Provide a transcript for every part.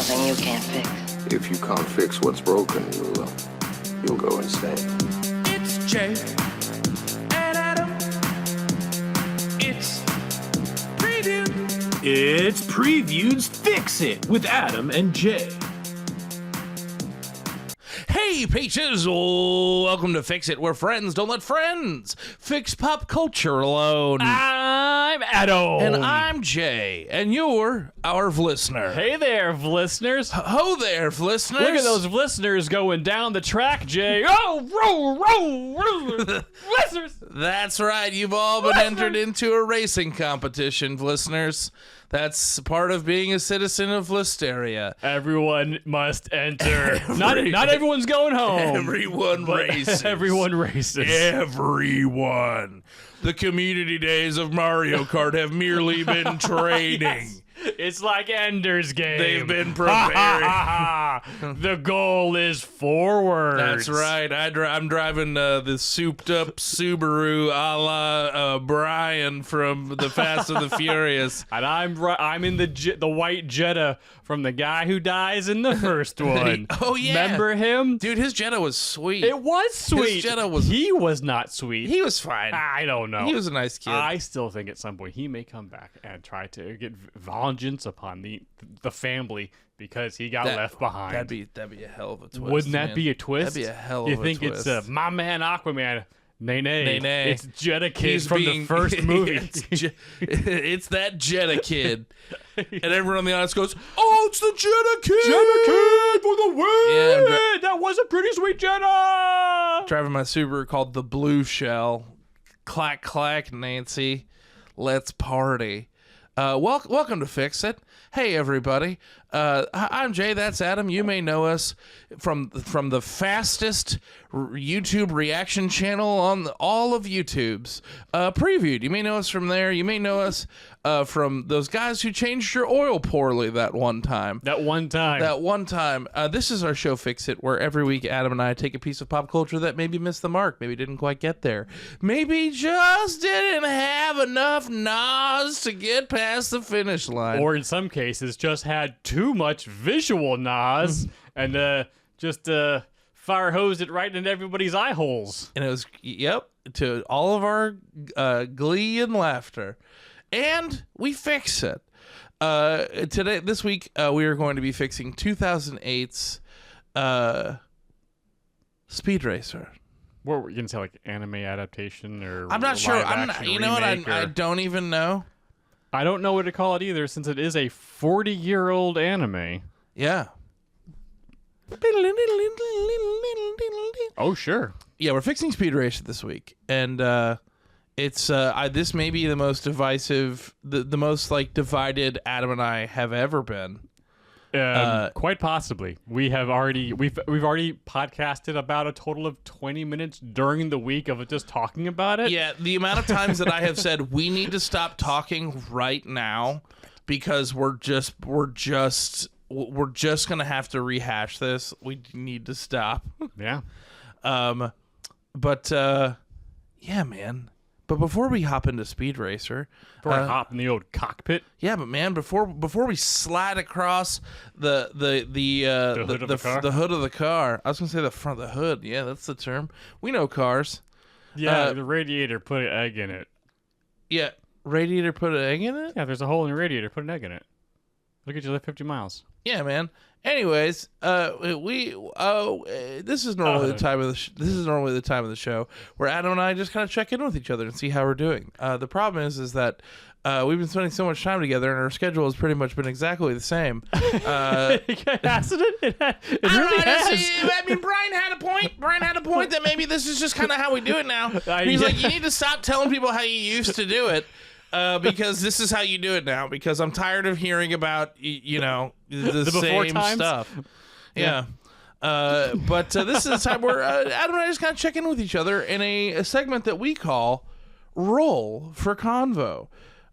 something you can't fix. If you can't fix what's broken, you'll go insane. It's Jay and Adam. It's Preview. It's Preview's Fix It with Adam and Jay. Hey, peaches! Welcome to Fix It, where friends don't let friends fix pop culture alone. I'm Adam. And I'm Jay, and you're our listener. Hey there, listeners. Ho there, listeners. Look at those listeners going down the track, Jay. Oh, roll, listeners. That's right. You've all been entered into a racing competition, listeners. That's part of being a citizen of Listeria. Everyone must enter. Not everyone's going home. Everyone races. Everyone races. Everyone. The community days of Mario Kart have merely been training. Yes. It's like Ender's Game. They've been preparing. The goal is forward. That's right. I'm driving the souped-up Subaru a la Brian from The Fast and the Furious. And I'm in the white Jetta from the guy who dies in the first one. Oh, yeah. Remember him? Dude, his Jetta was sweet. It was sweet. His Jetta was... He was not sweet. He was fine. I don't know. He was a nice kid. I still think at some point he may come back and try to get vengeance upon the family because he got left behind. That'd be a hell of a twist. Wouldn't that be a twist? That'd be a hell of a twist. You think it's my man Aquaman? Nay. It's Jetta Kid He's from the first movie. It's that Jetta Kid. And everyone on the audience goes, "Oh, it's the Jetta Kid! Jetta Kid for the win! Yeah, That was a pretty sweet Jetta!" Driving my Subaru called the Blue Shell. Clack, clack, Nancy. Let's party. Welcome to Fix It. Hey, everybody. I'm Jay. That's Adam. You may know us from the fastest YouTube reaction channel on all of YouTube's Previewed. You may know us from there. You may know us from those guys who changed your oil poorly that one time. That one time. This is our show, Fix It, where every week Adam and I take a piece of pop culture that maybe missed the mark, maybe didn't quite get there, maybe just didn't have enough nos to get past the finish line. Or in some cases, just had too much visual nos and just fire hosed it right into everybody's eye holes. And it was, to all of our glee and laughter. And we fix it. This week, we are going to be fixing 2008's Speed Racer. What were you going to say, like anime adaptation or I'm not sure. You know what? I or... don't even know. I don't know what to call it either, since it is a 40-year-old anime. Yeah. Oh, sure. Yeah, we're fixing Speed Racer this week, and it's this may be the most divisive, the most like divided Adam and I have ever been. Quite possibly. We've already podcasted about a total of 20 minutes during the week of just talking about it. Yeah, the amount of times that I have said we need to stop talking right now because we're just gonna have to rehash this. We need to stop. Yeah. Yeah, man. But before we hop into Speed Racer, before we hop in the old cockpit. Yeah, but man, before we slide across the hood of the car, I was gonna say the front of the hood. Yeah, that's the term. We know cars. Yeah, the radiator put an egg in it. Yeah, radiator put an egg in it. Yeah, there's a hole in the radiator. Put an egg in it. Look at you live 50 miles. Yeah, man. Anyways, this is normally the time of the show where Adam and I just kind of check in with each other and see how we're doing. The problem is that we've been spending so much time together, and our schedule has pretty much been exactly the same. Hasn't it? It really has. I mean, Brian had a point. Brian had a point that maybe this is just kind of how we do it now. He's like, you need to stop telling people how you used to do it. Because this is how you do it now. Because I'm tired of hearing about the same stuff. Yeah. But this is the time where Adam and I just kind of check in with each other in a segment that we call Roll for Convo.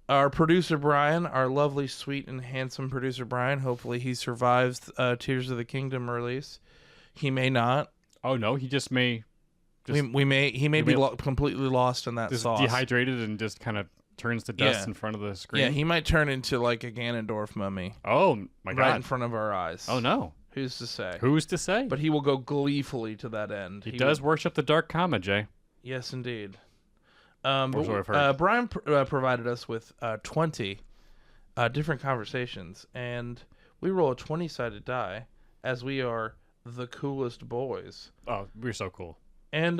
Our producer Brian, our lovely, sweet, and handsome producer Brian. Hopefully he survives Tears of the Kingdom release. He may not. Oh no, he just may. He may be completely lost in that just sauce. Dehydrated and just kind of turns to dust Yeah. in front of the screen. Yeah, he might turn into like a Ganondorf mummy Oh my god! right in front of our eyes. Oh no! Who's to say? Who's to say? But he will go gleefully to that end. he does worship the dark comma, Jay. Yes, indeed. Or so I've heard. Brian provided us with 20 different conversations, and we roll a 20-sided die, as we are the coolest boys. Oh, we're so cool. And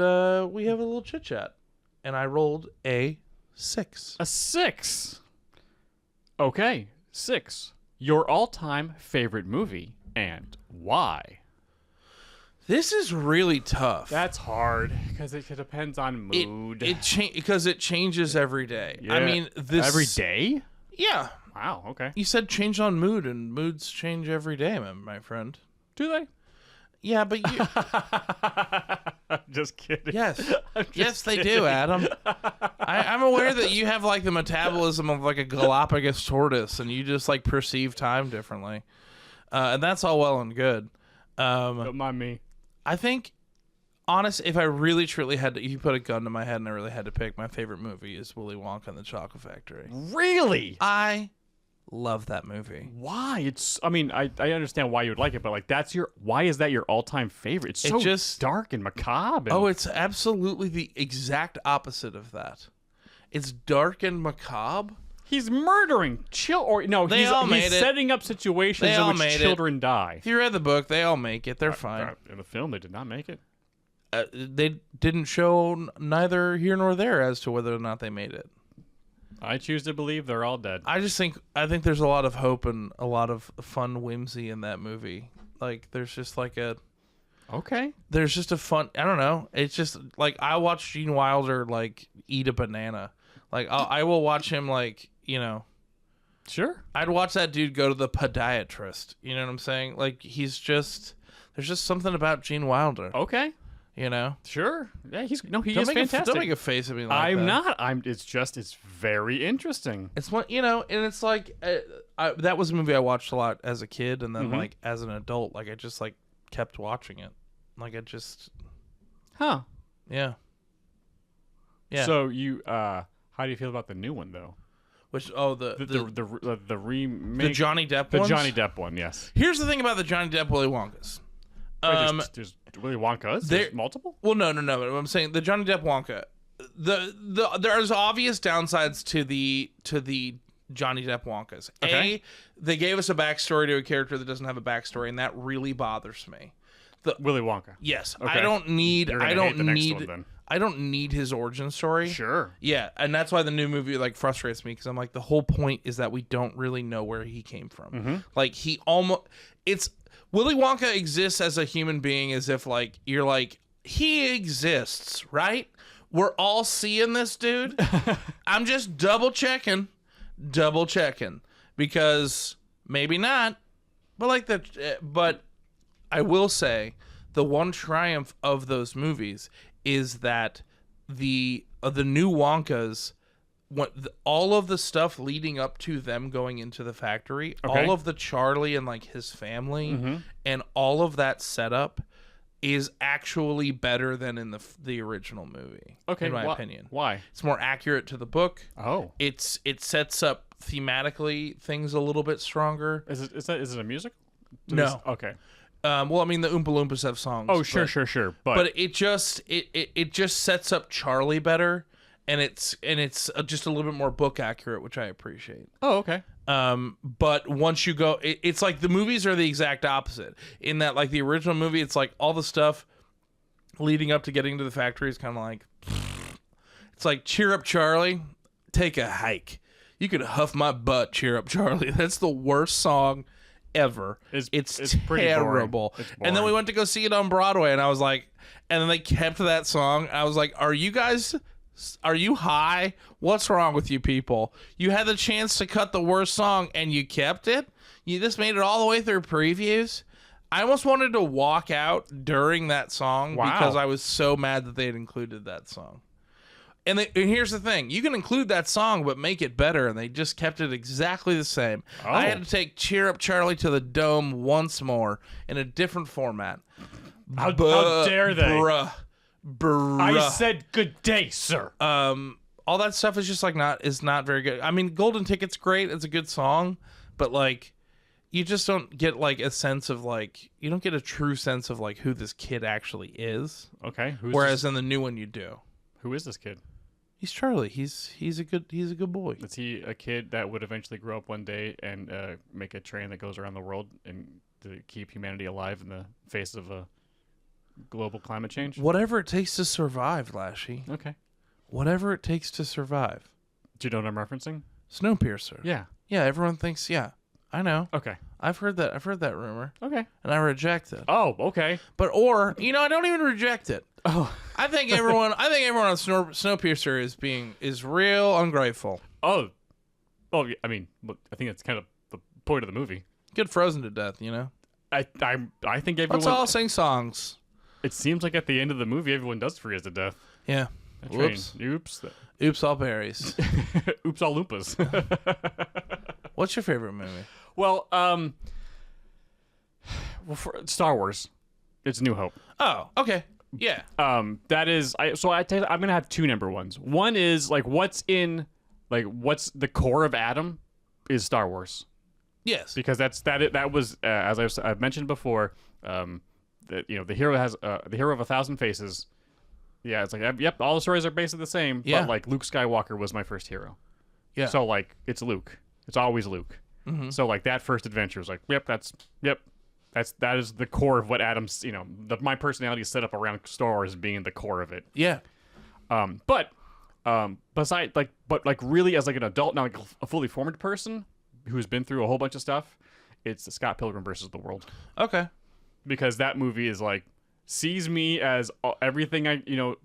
we have a little chit-chat, and I rolled a 6. A 6. Okay, 6. Your all-time favorite movie and why? This is really tough. That's hard because it depends on mood. Because it changes every day. Yeah. I mean, this every day. Yeah. Wow. Okay. You said change on mood, and moods change every day, my friend. Do they? Yeah, but you. I'm just kidding. Yes. Yes, they kidding. do, Adam. I'm aware that you have like the metabolism of like a Galapagos tortoise, and you just like perceive time differently, and that's all well and good. Don't mind me. I think, honest, if I really truly had to, if you put a gun to my head and I really had to pick, my favorite movie is Willy Wonka and the Chocolate Factory. Really? I love that movie. Why? It's. I mean, I understand why you would like it, but like, why is that your all-time favorite? It's so just dark and macabre. Oh, it's absolutely the exact opposite of that. It's dark and macabre. He's murdering he's setting up situations in which children die. If you read the book, they all make it. They're fine. In the film, they did not make it. They didn't show neither here nor there as to whether or not they made it. I choose to believe they're all dead. I think there's a lot of hope and a lot of fun whimsy in that movie. Like there's just like there's just a fun. I don't know. It's just like I watched Gene Wilder like eat a banana. Like I will watch him like. Sure. I'd watch that dude go to the podiatrist. You know what I'm saying? Like there's just something about Gene Wilder. Okay. Sure. Yeah, he's fantastic. Don't make a face at me like I'm that. not. It's very interesting. It's one, and it's like that was a movie I watched a lot as a kid, and then like as an adult, like I just like kept watching it. Like I just. Huh. Yeah. Yeah. So you how do you feel about the new one though? Which the remake, the Johnny Depp the ones? Johnny Depp one, yes. Here's the thing about the Johnny Depp Willy Wonkas. There's Willy Wonkas. There's multiple. Well, no. But I'm saying the Johnny Depp Wonka. There's obvious downsides to the Johnny Depp Wonkas. Okay. They gave us a backstory to a character that doesn't have a backstory, and that really bothers me. Willy Wonka. Yes, Okay. I don't need. You're gonna hate the next one, then. I don't need his origin story. Sure. Yeah, and that's why the new movie like frustrates me because I'm like the whole point is that we don't really know where he came from. Like Willy Wonka exists as a human being as if like you're like he exists, right? We're all seeing this dude. I'm just double checking because maybe not, but like but I will say the one triumph of those movies is that the new Wonkas, all of the stuff leading up to them going into the factory, all of the Charlie and like his family, and all of that setup is actually better than in the original movie. Okay, in my opinion. Why? It's more accurate to the book. Oh, it sets up thematically things a little bit stronger. Is it a musical? No. Okay. Well, I mean, the Oompa Loompas have songs. Oh, sure. But it just sets up Charlie better, and it's just a little bit more book accurate, which I appreciate. Oh, okay. But once you go, it's like the movies are the exact opposite. In that, like the original movie, it's like all the stuff leading up to getting to the factory is kind of like, it's like cheer up, Charlie, take a hike. You could huff my butt, cheer up, Charlie. That's the worst song ever. It's terrible. It's and then we went to go see it on Broadway, and I was like, and then they kept that song. I was like, are you high? What's wrong with you people? You had the chance to cut the worst song and you kept it? You just made it all the way through previews? I almost wanted to walk out during that song because I was so mad that they had included that song. And here's the thing. You can include that song, but make it better, and they just kept it exactly the same. Oh. I had to take Cheer Up Charlie to the Dome once more in a different format. How dare they? Bruh. I said good day, sir. all that stuff is just like not very good. I mean, Golden Ticket's great. It's a good song, but like you just don't get like a sense of like you don't get a true sense of like who this kid actually is. Okay. Whereas in the new one you do. Who is this kid? He's Charlie. He's a good boy. Is he a kid that would eventually grow up one day and make a train that goes around the world and to keep humanity alive in the face of a global climate change? Whatever it takes to survive, Lashy. Okay. Whatever it takes to survive. Do you know what I'm referencing? Snowpiercer. Yeah. Yeah, everyone thinks, yeah. I know. Okay. I've heard that rumor. Okay. And I reject it. Oh, okay. But I don't even reject it. Oh. I think everyone on Snowpiercer is real ungrateful. Oh. Well, I mean, I think that's kind of the point of the movie. Get frozen to death, you know? I think everyone... Let's all sing songs. It seems like at the end of the movie, everyone does freeze to death. Yeah. Whoops. Oops. Oops all berries. Oops all loompas. What's your favorite movie? Well, for Star Wars, it's New Hope. Oh, okay. Yeah. That is... I'm going to have two number ones. One is, like, what's the core of Adam is Star Wars. Yes. Because that was as I've mentioned before, that the hero has the hero of 1,000 faces. Yeah, it's like yep, all the stories are basically the same. Yeah. But like Luke Skywalker was my first hero. Yeah. So like it's Luke. It's always Luke. Mm-hmm. So like that first adventure was like that is the core of what Adam's my personality is set up around Star Wars being the core of it. Yeah. But really as like an adult now, like a fully formed person who's been through a whole bunch of stuff, it's the Scott Pilgrim versus the World. Okay. Because that movie is like sees me as everything I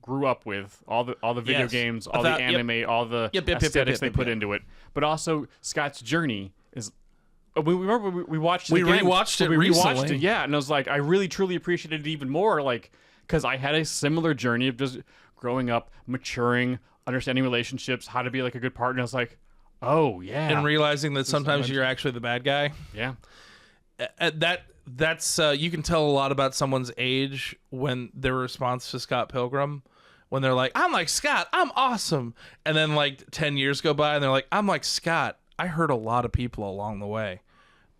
grew up with, all the video games, all the anime, all the aesthetics they put into it. But also Scott's journey is. We remember we watched it again. Rewatched it we recently. Rewatched it, yeah, and I was like, I really truly appreciated it even more, like because I had a similar journey of just growing up, maturing, understanding relationships, how to be like a good partner. I was like, oh yeah, and realizing that sometimes you're actually the bad guy. Yeah, that's you can tell a lot about someone's age when their response to Scott Pilgrim, when they're like, I'm like Scott, I'm awesome, and then like 10 years go by and they're like, I'm like Scott, I hurt a lot of people along the way.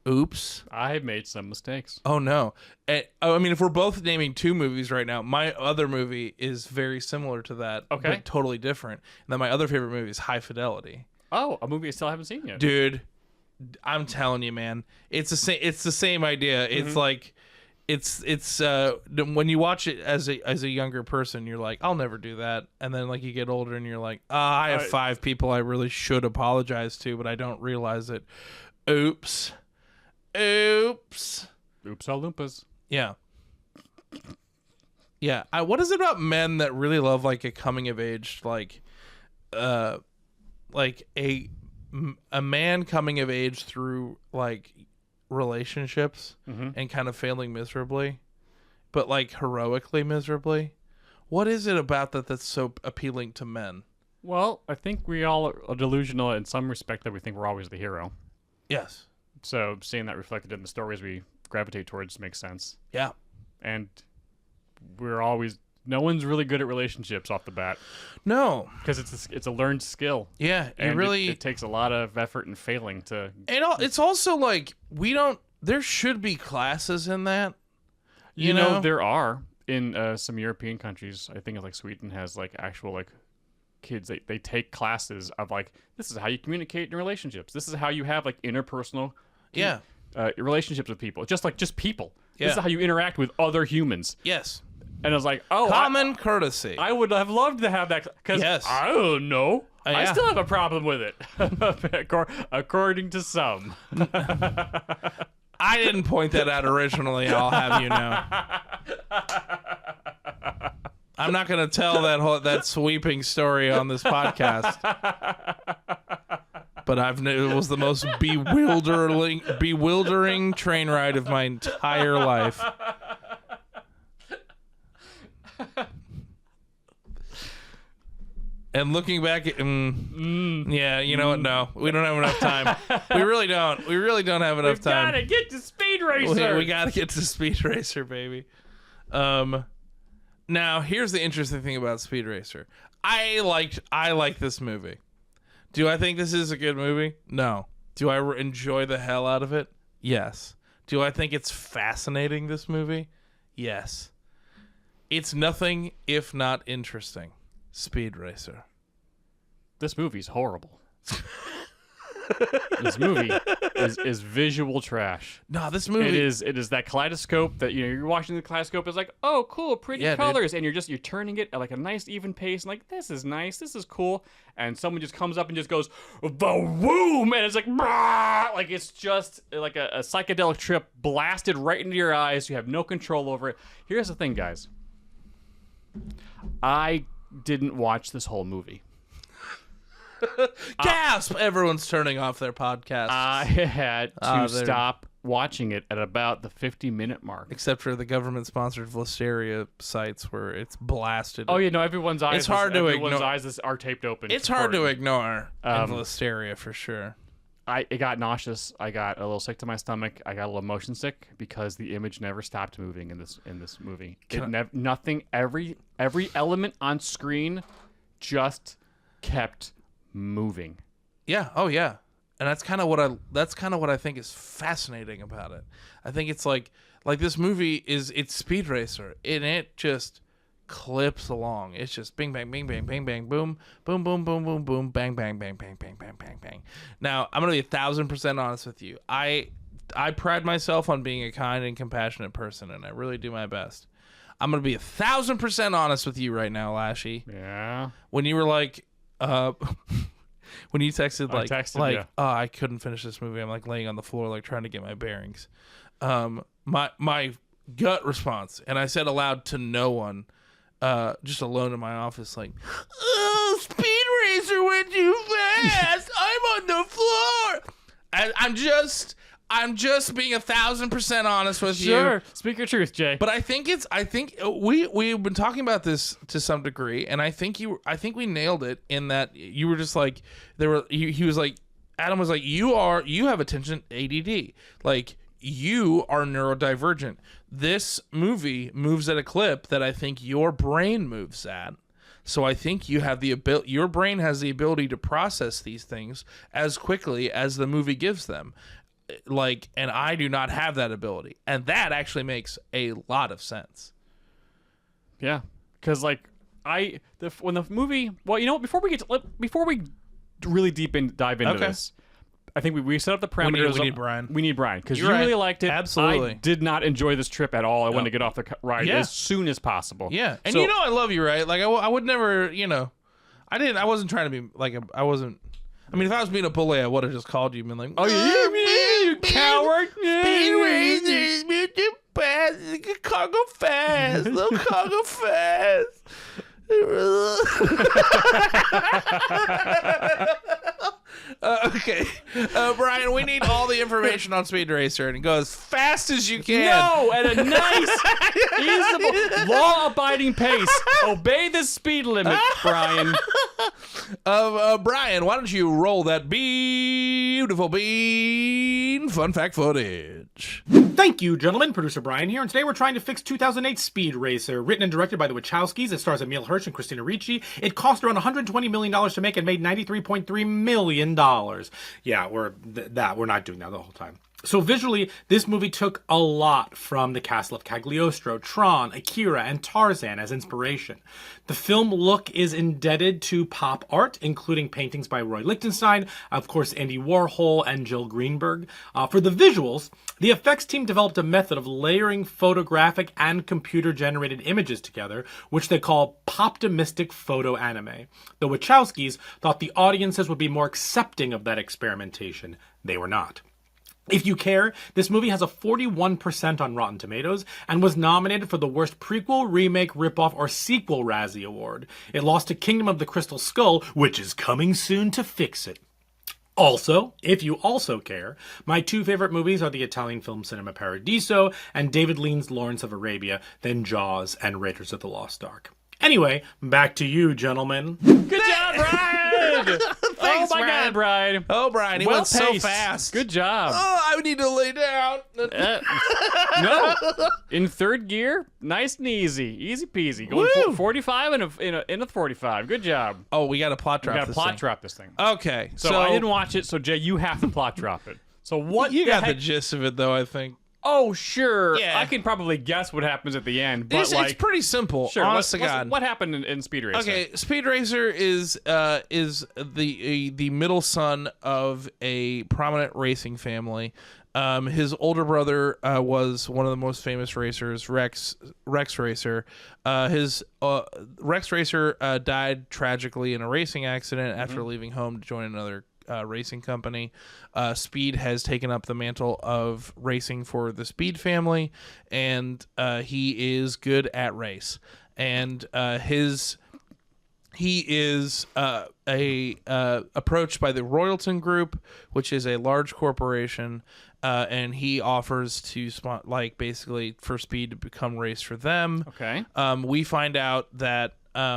Oops. I made some mistakes. Oh no. I mean, if we're both naming two movies right now, my other movie is very similar to that, but totally different. And then my other favorite movie is High Fidelity. Oh, a movie I still haven't seen yet. Dude, I'm telling you, man, it's the same idea. Mm-hmm. It's like it's when you watch it as a younger person, you're like, I'll never do that. And then like you get older and you're like, I have 5 people I really should apologize to, but I don't realize it. Oops. Oops all loompas. Yeah. Yeah. What is it about men that really love like a coming of age, like a man coming of age through like relationships and kind of failing miserably, but like heroically miserably? What is it about that that's so appealing to men? Well, I think we all are delusional in some respect that we think we're always the hero. Yes. So seeing that reflected in the stories we gravitate towards makes sense. Yeah. And no one's really good at relationships off the bat. No. Because it's a learned skill. Yeah. It takes a lot of effort and failing to... It's also like, there should be classes in that. You know, there are in some European countries. I think like Sweden has like actual like kids. They take classes of like, this is how you communicate in relationships. This is how you have like interpersonal relationships with people. Just people. Yeah. This is how you interact with other humans. Yes. And I was like, oh, common courtity. I would have loved to have that because I don't know. I still have a problem with it, according to some. I didn't point that out originally. I'll have you know. I'm not going to tell that sweeping story on this podcast. But it was the most bewildering train ride of my entire life. And looking back at, yeah, you know what? No, we don't have enough time. We really don't. We really don't have enough time. We gotta get to Speed Racer. We gotta get to Speed Racer, baby. Now, here's the interesting thing about Speed Racer. I like this movie. Do I think this is a good movie? No. Do I enjoy the hell out of it? Yes. Do I think it's fascinating, this movie? Yes. It's nothing if not interesting. Speed Racer. This movie's horrible. This movie is visual trash. No, this movie it is that kaleidoscope that you're watching the kaleidoscope. It's like, oh cool, pretty colors, and you're turning it at like a nice even pace, and like this is nice, this is cool, and someone just comes up and just goes boom, and it's like brah! Like it's just like a psychedelic trip blasted right into your eyes. You have no control over it. Here's the thing, guys. I didn't watch this whole movie. Gasp! Everyone's turning off their podcast. I had to stop watching it at about the 50-minute mark. Except for the government-sponsored Listeria sites where it's blasted. Oh, yeah, no, everyone's eyes, everyone's eyes are taped open. It's hard to ignore in Listeria, for sure. It got nauseous. I got a little sick to my stomach. I got a little motion sick because the image never stopped moving in this movie. Nothing. Every element on screen just kept moving. Yeah. Oh yeah. And that's kind of what I think is fascinating about it. I think it's like this movie it's Speed Racer, and it just clips along. It's just bing bang bing bang bang bang boom boom boom boom boom boom bang bang bang bang bang bang bang bang. Now I'm gonna be 1,000% honest with you. I pride myself on being a kind and compassionate person, and I really do my best. I'm gonna be 1,000% honest with you right now, Lashy. Yeah. When you were like, when you texted yeah. Oh, I couldn't finish this movie. I'm like laying on the floor, like trying to get my bearings. My gut response, and I said aloud to no one, just alone in my office, like, oh, Speed Racer went too fast. I'm on the floor. I'm just being 1,000% honest with you. Sure, speak your truth, Jay. But I think we've been talking about this to some degree, and I think we nailed it in that you were just like he was like, Adam was like, you have attention ADD, like you are neurodivergent. This movie moves at a clip that I think your brain moves at. So I think your brain has the ability to process these things as quickly as the movie gives them. And I do not have that ability, and that actually makes a lot of sense. Yeah, because when the movie, well, you know, before we really dive into this, I think we set up the parameters. We need Brian. We need Brian because you really liked it. Absolutely. I did not enjoy this trip at all. I wanted to get off the ride as soon as possible. Yeah, and you know I love you, right? Like I would never, I wasn't trying to be like I wasn't. I mean, if I was being a bully, I would have just called you and been like, "Oh, you coward! Speed Racers, too fast. Can't go fast. Little can't go fast." Okay, Brian, we need all the information on Speed Racer, and go as fast as you can. No, at a nice, reasonable, law-abiding pace. Obey the speed limit, Brian. Brian, why don't you roll that beautiful bean fun fact footage? Thank you, gentlemen. Producer Brian here, and today we're trying to fix 2008 Speed Racer. Written and directed by the Wachowskis, it stars Emile Hirsch and Christina Ricci. It cost around $120 million to make and made $93.3 million. Yeah, we're not doing that the whole time. So visually, this movie took a lot from the castle of Cagliostro, Tron, Akira, and Tarzan as inspiration. The film look is indebted to pop art, including paintings by Roy Lichtenstein, of course Andy Warhol, and Jill Greenberg. For the visuals, the effects team developed a method of layering photographic and computer-generated images together, which they call poptimistic photo anime. The Wachowskis thought the audiences would be more accepting of that experimentation. They were not. If you care, this movie has a 41% on Rotten Tomatoes and was nominated for the Worst Prequel, Remake, Ripoff, or Sequel Razzie Award. It lost to Kingdom of the Crystal Skull, which is coming soon to fix it. Also, if you also care, my two favorite movies are the Italian film Cinema Paradiso and David Lean's Lawrence of Arabia, then Jaws and Raiders of the Lost Ark. Anyway, back to you, gentlemen. Good job, Brian! Thanks, oh my God, Brian. Oh, Brian, he went so fast. Good job. Oh, I need to lay down. No, in third gear, nice and easy, easy peasy. Going Woo! 45 in a 45. Good job. Oh, we got to plot drop You got to this plot thing. drop this thing. Okay, So I didn't watch it. So Jay, you have to plot drop it. So what? You got the heck? gist of it, though, I think. Oh, sure. Yeah. I can probably guess what happens at the end, but It's pretty simple, sure. honest to God. What happened in Speed Racer? Okay, Speed Racer is the middle son of a prominent racing family. His older brother was one of the most famous racers, Rex Racer. His Rex Racer died tragically in a racing accident after leaving home to join another racing company. Speed has taken up the mantle of racing for the Speed family, and he is good at race. And he is approached by the Royalton Group, which is a large corporation, and he offers to basically for Speed to become race for them. Okay. We find out that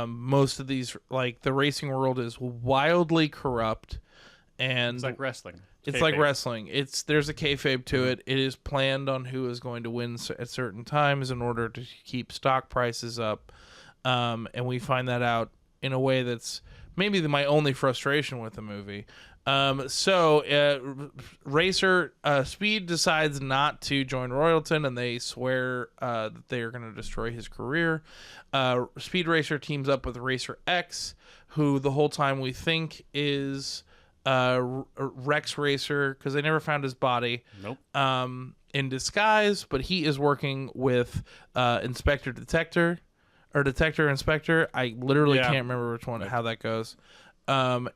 most of these, like, the racing world is wildly corrupt, and It's like wrestling. it's Kayfabe. like wrestling. There's a kayfabe to it. It is planned on who is going to win at certain times in order to keep stock prices up, and we find that out in a way that's maybe my only frustration with the movie. Speed decides not to join Royalton, and they swear that they are going to destroy his career. Speed Racer teams up with Racer X, who the whole time we think is Rex Racer, because they never found his body. Nope. In disguise, but he is working with Inspector Detector Inspector. I literally can't remember which one, how that goes. And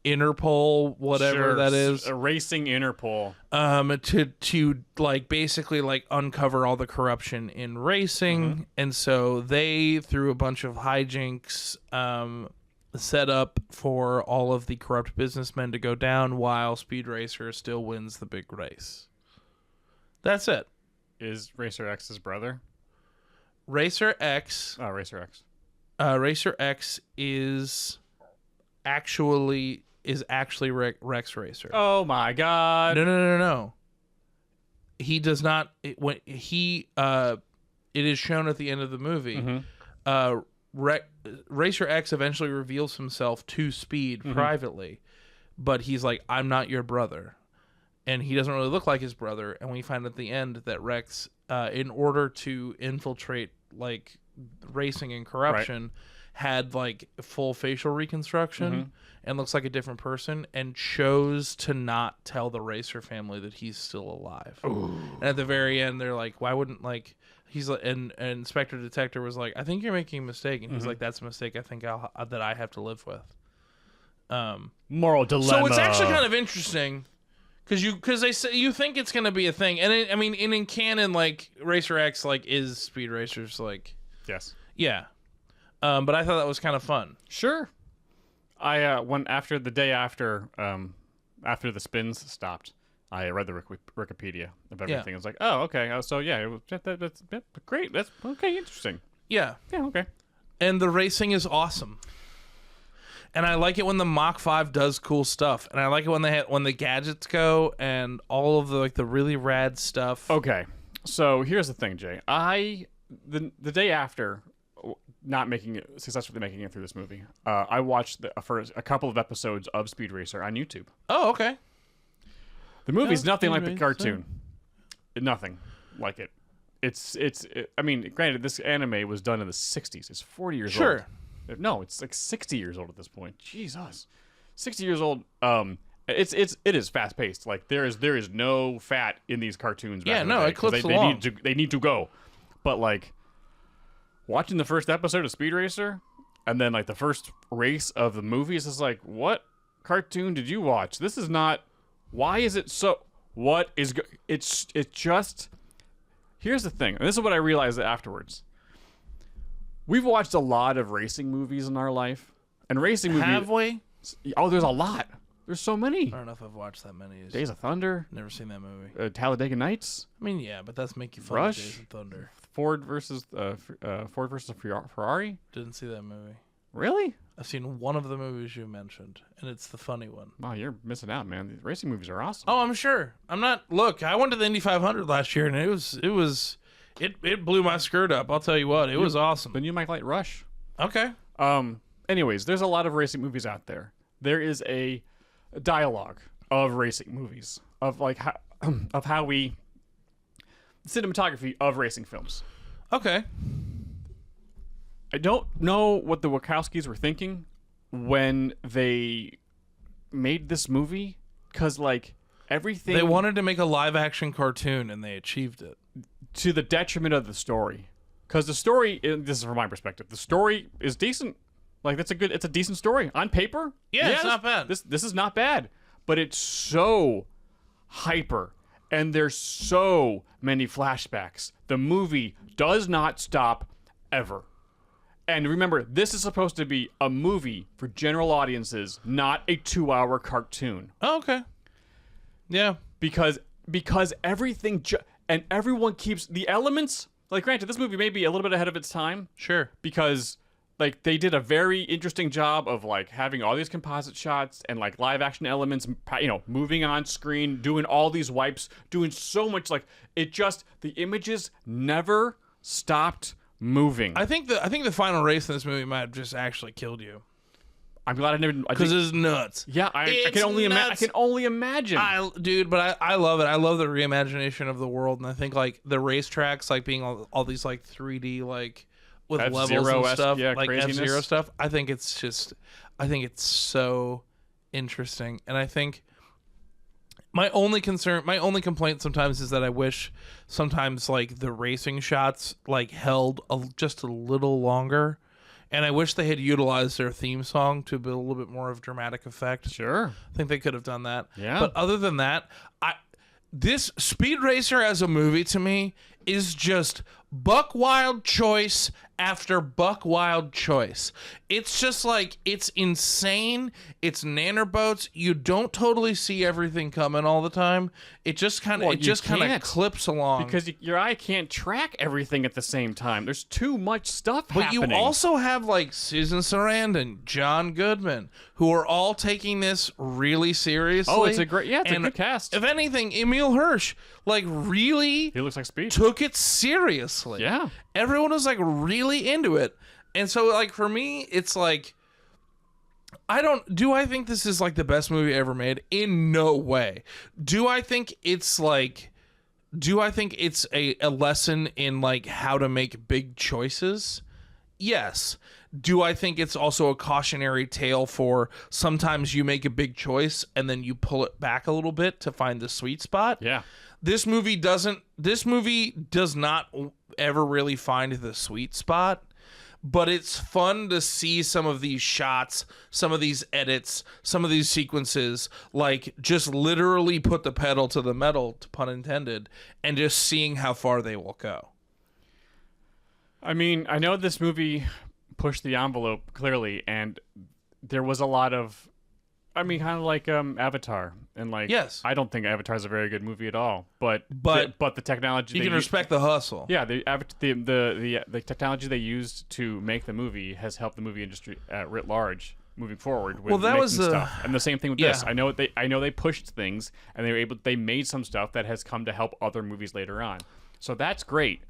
Interpol, whatever Sure, that is, a racing Interpol. to like basically like uncover all the corruption in racing. And so they, through a bunch of hijinks, set up for all of the corrupt businessmen to go down while Speed Racer still wins the big race. That's it. Is Racer X's brother? Racer X. Oh, Racer X. Racer X is actually Rex Racer. Oh my God. No. He does not. It is shown at the end of the movie. Racer X eventually reveals himself to Speed privately, but he's like, "I'm not your brother," and he doesn't really look like his brother. And we find at the end that Rex, in order to infiltrate like racing and corruption, had like full facial reconstruction and looks like a different person, and chose to not tell the Racer family that he's still alive. And at the very end, they're like, "Why wouldn't like?" He's like, and Inspector Detector was like, "I think you're making a mistake," and he's like, "That's a mistake. I think that I have to live with." Moral dilemma. So it's actually kind of interesting because they say you think it's going to be a thing, and in canon, like Racer X like is Speed Racers, like yes. yeah. But I thought that was kind of fun. Sure. I when after the day after the spins stopped, I read the Wikipedia of everything. I was like, oh, okay. So yeah, it was that's great. That's okay. Interesting. Yeah. Yeah. Okay. And the racing is awesome. And I like it when the Mach 5 does cool stuff. And I like it when the gadgets go and all of the really rad stuff. Okay. So here's the thing, Jay. The day after not successfully making it through this movie, I watched a couple of episodes of Speed Racer on YouTube. Oh, okay. The movie's nothing Speed like the Racer. cartoon. Nothing like it. I mean, granted, this anime was done in the 60s. It's 40 years old. Sure. No, it's like 60 years old at this point. Jesus. 60 years old. It is fast paced. Like there is no fat in these cartoons. Yeah, back in the no, day, it clips 'cause along. They need to go. But like watching the first episode of Speed Racer and then like the first race of the movies is like, what cartoon did you watch? This is not. Why is it so? What is? It's just. Here's the thing. And this is what I realized afterwards. We've watched a lot of racing movies in our life, and racing movies. Have we? Oh, there's a lot. There's so many. I don't know if I've watched that many. Days of Thunder. Never seen that movie. Talladega Nights. I mean, yeah, but that's making fun Rush. of Days of Thunder. Ford versus Ferrari. Didn't see that movie. Really? I've seen one of the movies you mentioned, and it's the funny one. Wow, you're missing out, man. These racing movies are awesome. Oh, I'm sure. I'm not. Look, I went to the Indy 500 last year, and it blew my skirt up. I'll tell you what, it was awesome. Then you might like Rush. Okay. Anyways, there's a lot of racing movies out there. There is a dialogue of racing movies of like how, of how we cinematography of racing films. Okay. I don't know what the Wachowskis were thinking when they made this movie, because like everything They wanted to make a live action cartoon, and they achieved it. to the detriment of the story. Because the story, this is from my perspective, the story is decent. Like it's a decent story on paper. Yeah, it's not bad. This is not bad, but it's so hyper, and there's so many flashbacks. The movie does not stop ever. And remember, this is supposed to be a movie for general audiences, not a 2-hour cartoon. Oh, okay. Yeah. Because everything and everyone keeps the elements. Like, granted, this movie may be a little bit ahead of its time. Sure. Because like they did a very interesting job of like having all these composite shots and like live action elements, you know, moving on screen, doing all these wipes, doing so much. Like it just, the images never stopped moving. I think the final race in this movie might have just actually killed you. I'm glad I never, Because it's nuts. yeah, I It's can only imagine. I nuts. can only imagine. But I love it. I love the reimagination of the world, and I think like the racetracks, like being all these like 3D like with levels and F-Zero-esque, stuff, yeah, like craziness. F-Zero stuff. I think it's so interesting, and I think my only complaint sometimes is that I wish sometimes like the racing shots like held just a little longer. And I wish they had utilized their theme song to build a little bit more of dramatic effect. Sure. I think they could have done that. Yeah. But other than that, this Speed Racer as a movie to me is just buck wild choice after buck wild choice. It's just like, it's insane. It's nannerboats. You don't totally see everything coming all the time. It just kind of can't. clips along. Because your eye can't track everything at the same time. There's too much stuff But happening. you also have like Susan Sarandon, John Goodman, who are all taking this really seriously. Oh, it's a good cast. If anything, Emil Hirsch like really He looks like Speed. took it seriously. Yeah. Everyone was like really into it. And so like for me, it's like do I think this is like the best movie ever made? In no way. Do I think it's a lesson in like how to make big choices? Yes. Do I think it's also a cautionary tale for sometimes you make a big choice and then you pull it back a little bit to find the sweet spot? Yeah. This movie does not ever really find the sweet spot, but it's fun to see some of these shots, some of these edits, some of these sequences, like just literally put the pedal to the metal, pun intended, and just seeing how far they will go. I mean, I know this movie pushed the envelope clearly, and there was a lot of, I mean, kind of like Avatar, and like, Yes. I don't think Avatar is a very good movie at all. But the technology You can respect the hustle. Yeah, the technology they used to make the movie has helped the movie industry writ large moving forward. With That was making stuff, and the same thing with this. Yeah. I know they pushed things, and they made some stuff that has come to help other movies later on. So that's great.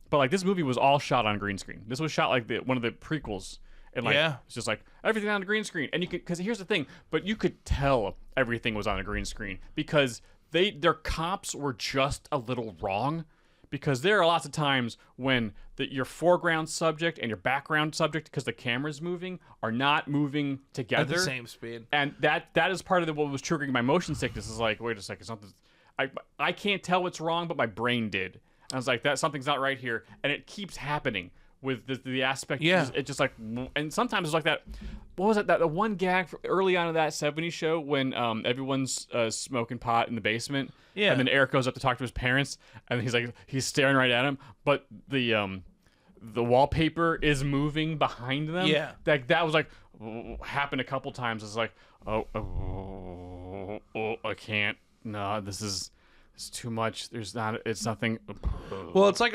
But like this movie was all shot on green screen. This was shot like one of the prequels. And like, it's just like everything on the green screen. And you could, because here's the thing, but you could tell everything was on a green screen because their comps were just a little wrong. Because there are lots of times when your foreground subject and your background subject, because the camera's moving, are not moving together At the same speed. And that is part of what was triggering my motion sickness. Is like, wait a second, I can't tell what's wrong, but my brain did. And I was like, something's not right here, and it keeps happening with the aspect. Yeah. It just like, and sometimes it's like that. What was it? That the one gag early on in that '70s show when everyone's smoking pot in the basement. Yeah. And then Eric goes up to talk to his parents, and he's staring right at him, but the wallpaper is moving behind them. Yeah. That was like happened a couple times. It's like, oh. I can't. No, it's too much. It's nothing. Well, it's like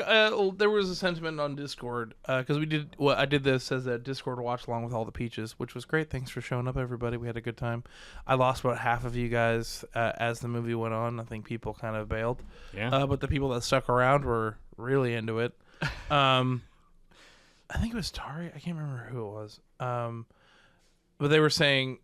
there was a sentiment on Discord because I did this as a Discord watch along with all the peaches, which was great. Thanks for showing up, everybody. We had a good time. I lost about half of you guys as the movie went on. I think people kind of bailed. Yeah. But the people that stuck around were really into it. I think it was Tari. I can't remember who it was. But they were saying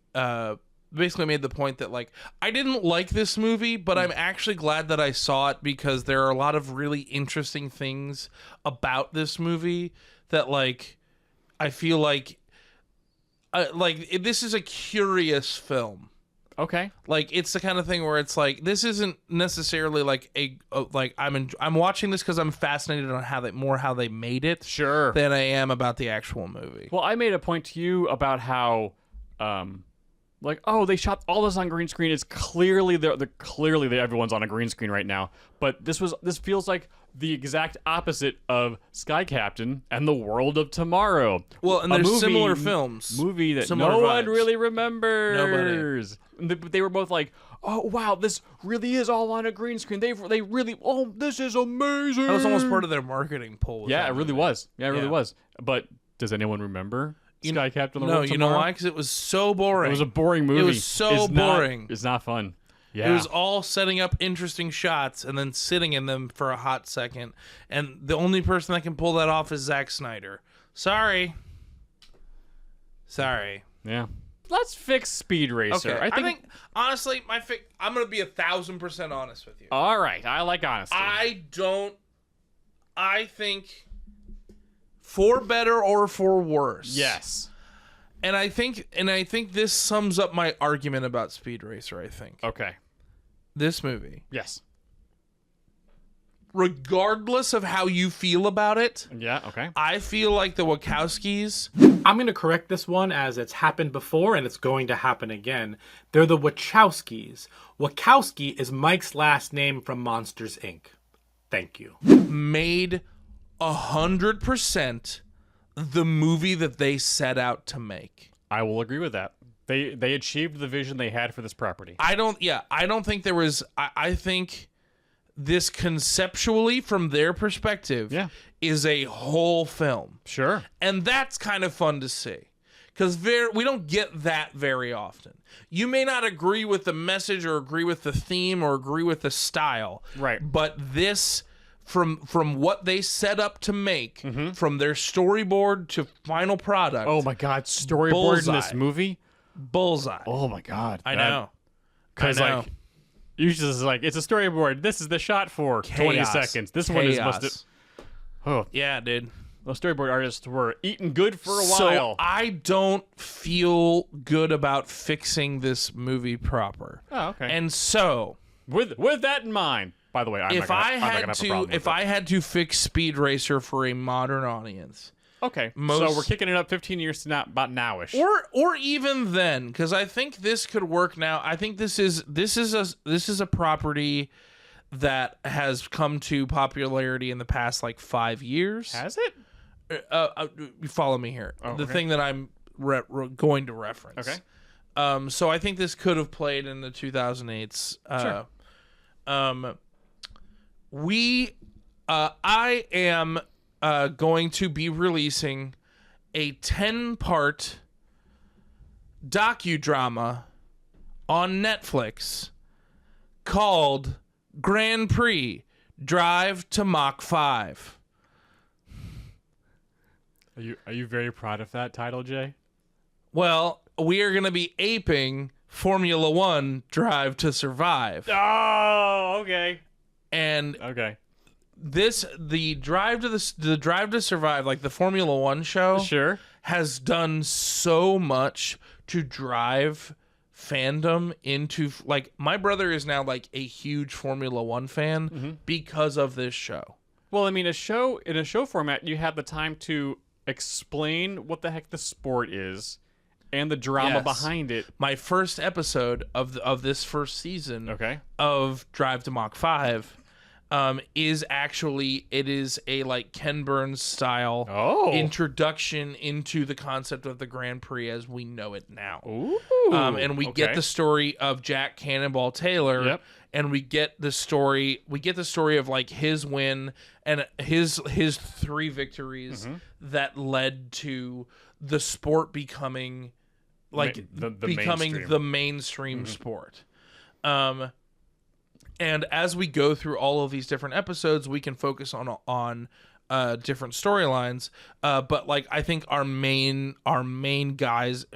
basically made the point that like I didn't like this movie, but I'm actually glad that I saw it because there are a lot of really interesting things about this movie that like I feel like this is a curious film. Okay. Like it's the kind of thing where it's like this isn't necessarily like I'm watching this because I'm fascinated on how they made it. Sure. Than I am about the actual movie. Well, I made a point to you about how they shot all this on green screen. It's clearly everyone's on a green screen right now. But this feels like the exact opposite of Sky Captain and The World of Tomorrow. Well, and there's similar films. Movie that Similar no vibes. one really remembers. Nobody. They were both like, oh, wow, this really is all on a green screen. They really, oh, this is amazing. That was almost part of their marketing pull. Yeah, it really was. Yeah, it really was. But does anyone remember Sky Captain? No, you know why? Because it was so boring. It was a boring movie. It was so boring. It's not fun. Yeah. It was all setting up interesting shots and then sitting in them for a hot second. And the only person that can pull that off is Zack Snyder. Sorry. Yeah. Let's fix Speed Racer. Okay. I think honestly, I'm going to be 1,000% honest with you. All right. I like honesty. I think for better or for worse. Yes. And I think this sums up my argument about Speed Racer, I think. Okay. This movie. Yes. Regardless of how you feel about it. Yeah, okay. I feel like the Wachowskis. I'm going to correct this one as it's happened before and it's going to happen again. They're the Wachowskis. Wachowski is Mike's last name from Monsters, Inc. Thank you. Made 100% the movie that they set out to make. I will agree with that. They achieved the vision they had for this property. I don't think there was. I think this conceptually, from their perspective, is a whole film. Sure. And that's kind of fun to see. Because we don't get that very often. You may not agree with the message or agree with the theme or agree with the style. Right. But this, from what they set up to make, from their storyboard to final product. Oh my God, storyboard in this Bullseye. movie? Bullseye. Oh my God. I know. Because like, usually it's like, it's a storyboard. This is the shot for 20 seconds. This one is supposed to... Oh. Yeah, dude. The storyboard artists were eating good for a while. So I don't feel good about fixing this movie proper. Oh, okay. And so, with that in mind, by the way, if I had to fix Speed Racer for a modern audience, okay, so we're kicking it up 15 years to about nowish, or even then, because I think this could work now. I think this is a property that has come to popularity in the past like 5 years. Has it? Follow me here. The thing that I'm going to reference. Okay. So I think this could have played in the 2008s. Sure. I am going to be releasing a 10-part docudrama on Netflix called Grand Prix Drive to Mach 5. Are you very proud of that title, Jay? Well, we are going to be aping Formula One Drive to Survive. Oh, okay. And okay. The Drive to Survive, like the Formula One show, sure, has done so much to drive fandom into, like, my brother is now like a huge Formula One fan because of this show. Well, I mean, in a show format, you have the time to explain what the heck the sport is and the drama behind it. My first episode of this first season okay. of Drive to Mach 5, is actually it is a like Ken Burns style introduction into the concept of the Grand Prix as we know it now. Ooh, and we get the story of Jack Cannonball Taylor, and we get the story of like his win and his 3 victories that led to the sport becoming like the mainstream sport. And as we go through all of these different episodes, we can focus on different storylines. But like I think our main gaze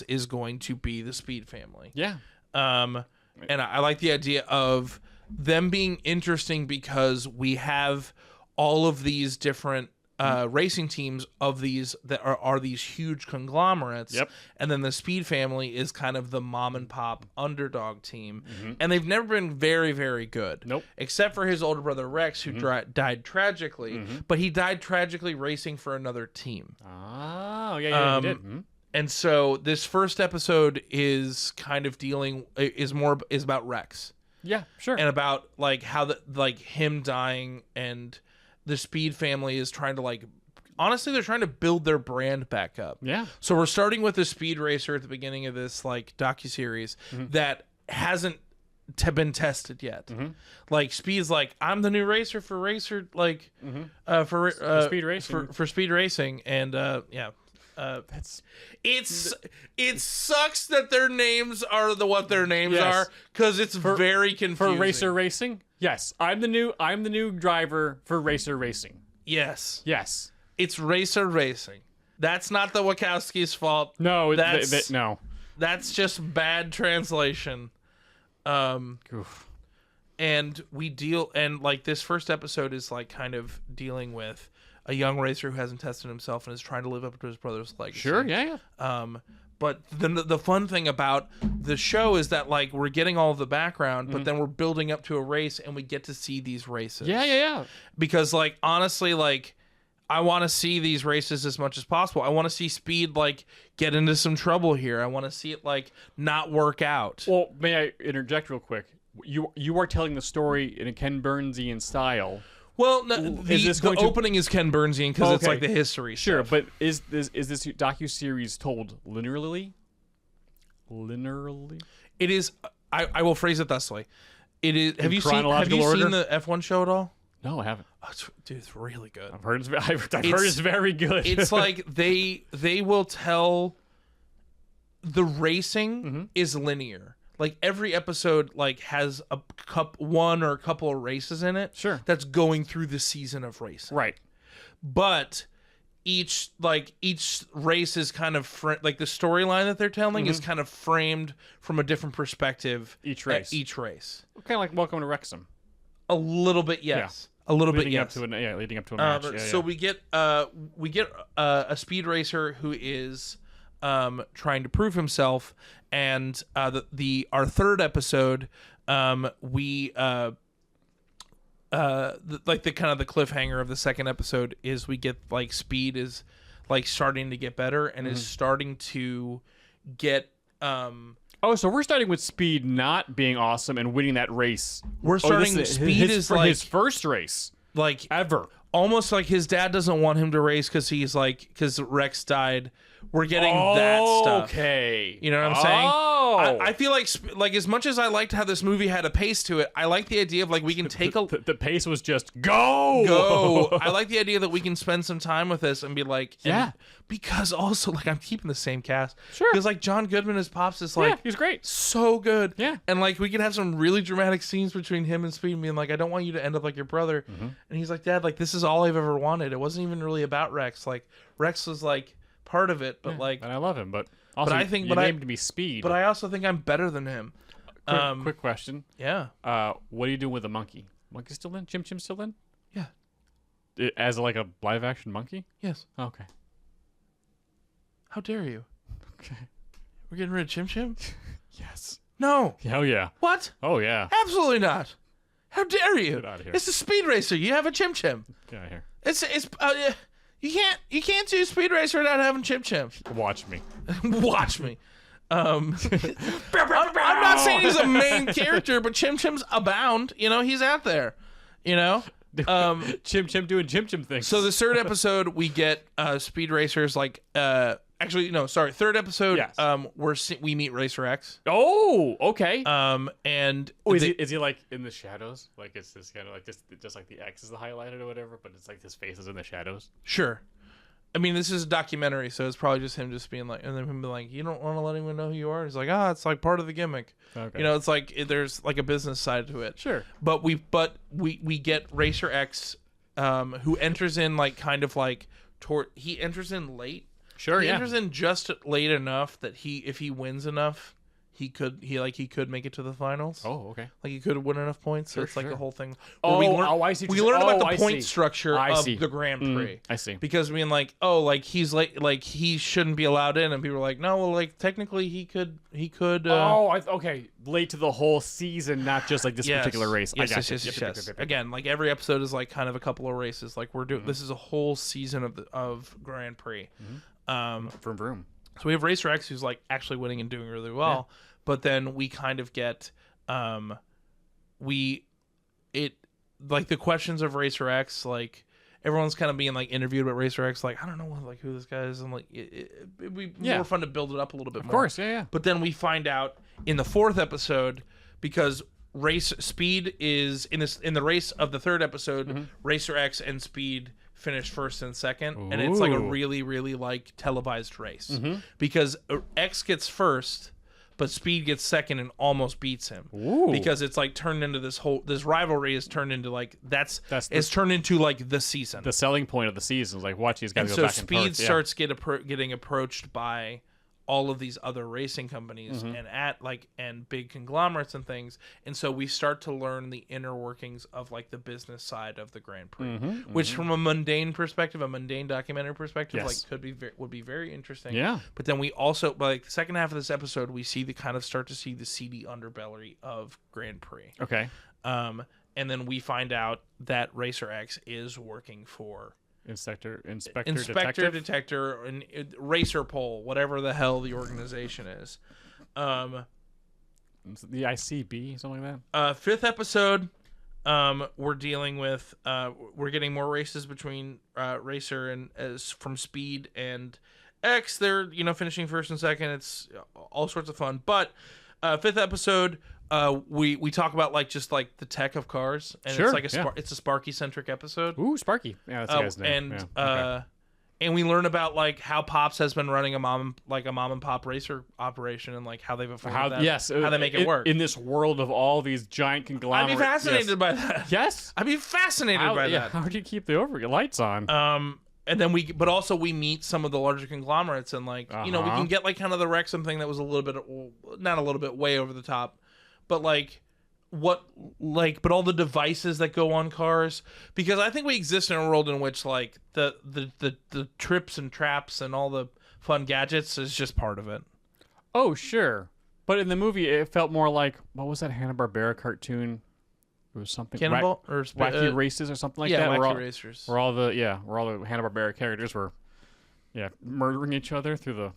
is going to be the Speed family. Yeah. And I like the idea of them being interesting because we have all of these different racing teams of these that are these huge conglomerates. Yep. And then the Speed family is kind of the mom and pop underdog team. And they've never been very, very good. Nope. Except for his older brother Rex, who died tragically. But he died tragically racing for another team. Oh, yeah, he did. And so this first episode is kind of is about Rex. Yeah, sure. And about like how him dying, and the Speed family is trying to honestly, they're trying to build their brand back up. Yeah. So we're starting with a speed racer at the beginning of this like docuseries that hasn't been tested yet. Like Speed's like, I'm the new racer for Speed Racing for Speed Racing, and it sucks that their names are what their names are, because it's very confusing. For Racer Racing? Yes. I'm the new driver for Racer Racing. Yes. It's Racer Racing. That's not the Wachowskis' fault. No, no. That's just bad translation. Oof. And like this first episode is like kind of dealing with a young racer who hasn't tested himself and is trying to live up to his brother's legacy. Sure, yeah. But the fun thing about the show is that like we're getting all of the background, but then we're building up to a race and we get to see these races. Yeah. Because like honestly, like I want to see these races as much as possible. I want to see Speed like get into some trouble here. I want to see it like not work out. Well, may I interject real quick? You are telling the story in a Ken Burnsian style. Well, the opening is Ken Burnsian because it's like the history. Sure, stuff. but is this docuseries told linearly? Linearly? It is. I will phrase it thus way. It is. Have you seen the F1 show at all? No, I haven't. Oh, dude, it's really good. I've heard it's very good. It's like they will tell the racing is linear. Like every episode like has one or a couple of races in it. Sure. That's going through the season of racing. Right. But each race is kind of like the storyline that they're telling is kind of framed from a different perspective. Each race. Kind of like Welcome to Wrexham. A little bit, yes. Yeah. A little bit, yes. Leading up to a match. So we get a speed racer who is trying to prove himself, and our third episode, we like the kind of the cliffhanger of the second episode is we get like Speed is like starting to get better and is starting to get so we're starting with Speed not being awesome and winning that race. We're starting Speed is like his first race like ever. Almost like his dad doesn't want him to race because Rex died. We're getting that stuff. Okay. You know what I'm saying? I feel like as much as I liked how this movie had a pace to it, I like the idea of like we can take the pace was just go. I like the idea that we can spend some time with this and be like, because also like I'm keeping the same cast. Sure. Because like John Goodman as Pops is like he's great. So good. Yeah. And like we can have some really dramatic scenes between him and Speed being like, I don't want you to end up like your brother. And he's like, Dad, like this is all I've ever wanted. It wasn't even really about Rex. Like Rex was like part of it, but like, and I love him, but also I think you named me Speed. But I also think I'm better than him. Quick question. Yeah. What are you doing with the monkey? Monkey still in? Chim still in? Yeah. As like a live action monkey? Yes. Okay. How dare you? Okay. We're getting rid of Chim Chim? Yes. No. Hell yeah. What? Oh yeah. Absolutely not. How dare you? Get out of here. It's a speed racer. You have a Chim Chim. Get out of here. You can't do Speed Racer without having Chim Chim. Watch me. Watch me. I'm not saying he's a main character, but Chim Chim's abound. You know, he's out there. You know. Chim Chim doing Chim Chim things. So the third episode, we get Speed Racers like. Actually, no, sorry. Third episode, Yes. we meet Racer X. Oh, okay. And is he like in the shadows? Like it's this kind of like just like the X is the highlighted or whatever, but it's like his face is in the shadows. Sure. I mean, this is a documentary, so it's probably just him just being like, and then him being like, you don't want to let anyone know who you are? He's like, it's like part of the gimmick. Okay. You know, it's like there's like a business side to it. Sure. But we get Racer X, who enters in like kind of like he enters in late. Sure. He Yeah. enters in just late enough that if he wins enough, he could make it to the finals. Oh, okay. Like he could win enough points. So Sure, it's like sure. a whole thing. Oh, where I see. We learn about the I point see. structure I of see. the Grand Prix. I see. Because being like, like he's like he shouldn't be allowed in, and people are like, no, well, like technically he could. Okay. Late to the whole season, not just like this particular race. Yes, I got yes. Again, like every episode is like kind of a couple of races. Like we're doing. This is a whole season of Grand Prix. Vroom vroom. So we have Racer X, who's like actually winning and doing really well, but then we kind of get like the questions of Racer X, like everyone's kind of being like interviewed about Racer X, like I don't know like who this guy is, and like it'd be more fun to build it up a little bit more. Of course, yeah. But then we find out in the fourth episode, because Speed is in the race of the third episode, Racer X and Speed finished first and second, and it's like a really, really like televised race because X gets first, but Speed gets second and almost beats him because it's like turned into this rivalry is turned into like it's turned into like the season. The selling point of the season is like watch these guys and go back so and Speed forth. starts getting approached by all of these other racing companies and big conglomerates and things, and so we start to learn the inner workings of like the business side of the Grand Prix, which from a mundane documentary perspective, like would be very interesting. Yeah. But then we also like the second half of this episode, we start to see the seedy underbelly of Grand Prix. Okay. And then we find out that Racer X is working for Inspector, detector, and racer pole, whatever the hell the organization is. The ICB, something like that. Fifth episode, we're dealing with we're getting more races between Racer and from Speed and X. They're finishing first and second. It's all sorts of fun. But fifth episode, we talk about like just like the tech of cars, and it's like it's a Sparky centric episode. Ooh, Sparky. Yeah, that's the guy's name. And we learn about like how Pops has been running a mom and pop racer operation, and like how they've afforded how they make it work in this world of all these giant conglomerates. I'd be fascinated by that. Yes, I'd be fascinated by that. How do you keep the lights on? And then we meet some of the larger conglomerates, and like we can get like kind of the Wrexham thing that was a little bit, not a little bit, way over the top, but like but all the devices that go on cars, because I think we exist in a world in which like the trips and traps and all the fun gadgets is just part of it. Oh sure, but in the movie it felt more like, what was that Hanna-Barbera cartoon? It was something Cannonball or Wacky Races or something like that. Wacky Racers. Where all the Hanna-Barbera characters were murdering each other through the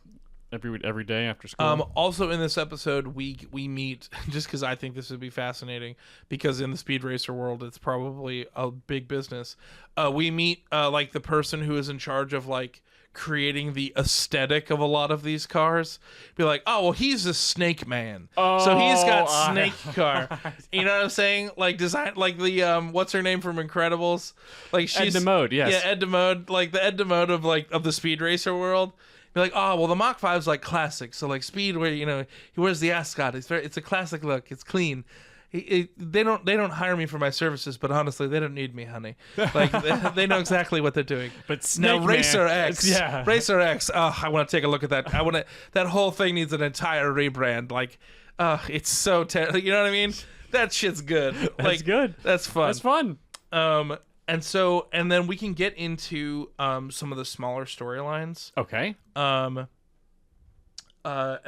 every day after school. Also in this episode, we meet, just because I think this would be fascinating, because in the Speed Racer world, it's probably a big business. We meet like the person who is in charge of like creating the aesthetic of a lot of these cars. Be like, oh well, he's a snake man, so he's got snake car. You know what I'm saying? Like design, like the what's her name from Incredibles? Like she's Edna Mode, yes. Yeah, Edna Mode, like the Edna Mode of the Speed Racer world. Be like, oh well, the Mach 5's like classic, so like Speed, where he wears the ascot. It's a classic look. It's clean. They don't hire me for my services, but honestly, they don't need me, honey. Like they know exactly what they're doing. But Snake Racer Man, X, Racer X. Oh, I want to take a look at that. That whole thing needs an entire rebrand. Like, it's so terrible. You know what I mean? That shit's good. That's good. That's fun. That's fun. And then we can get into some of the smaller storylines. Okay. And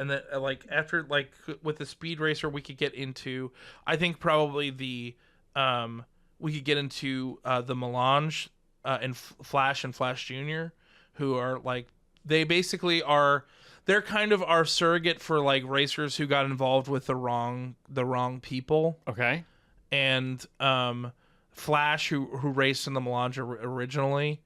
then like after like with the Speed Racer, we could get into, I think probably we could get into the Melange and Flash and Flash Jr., who are like, they're kind of our surrogate for like racers who got involved with the wrong people. Okay. And Flash, who raced in the Melange originally,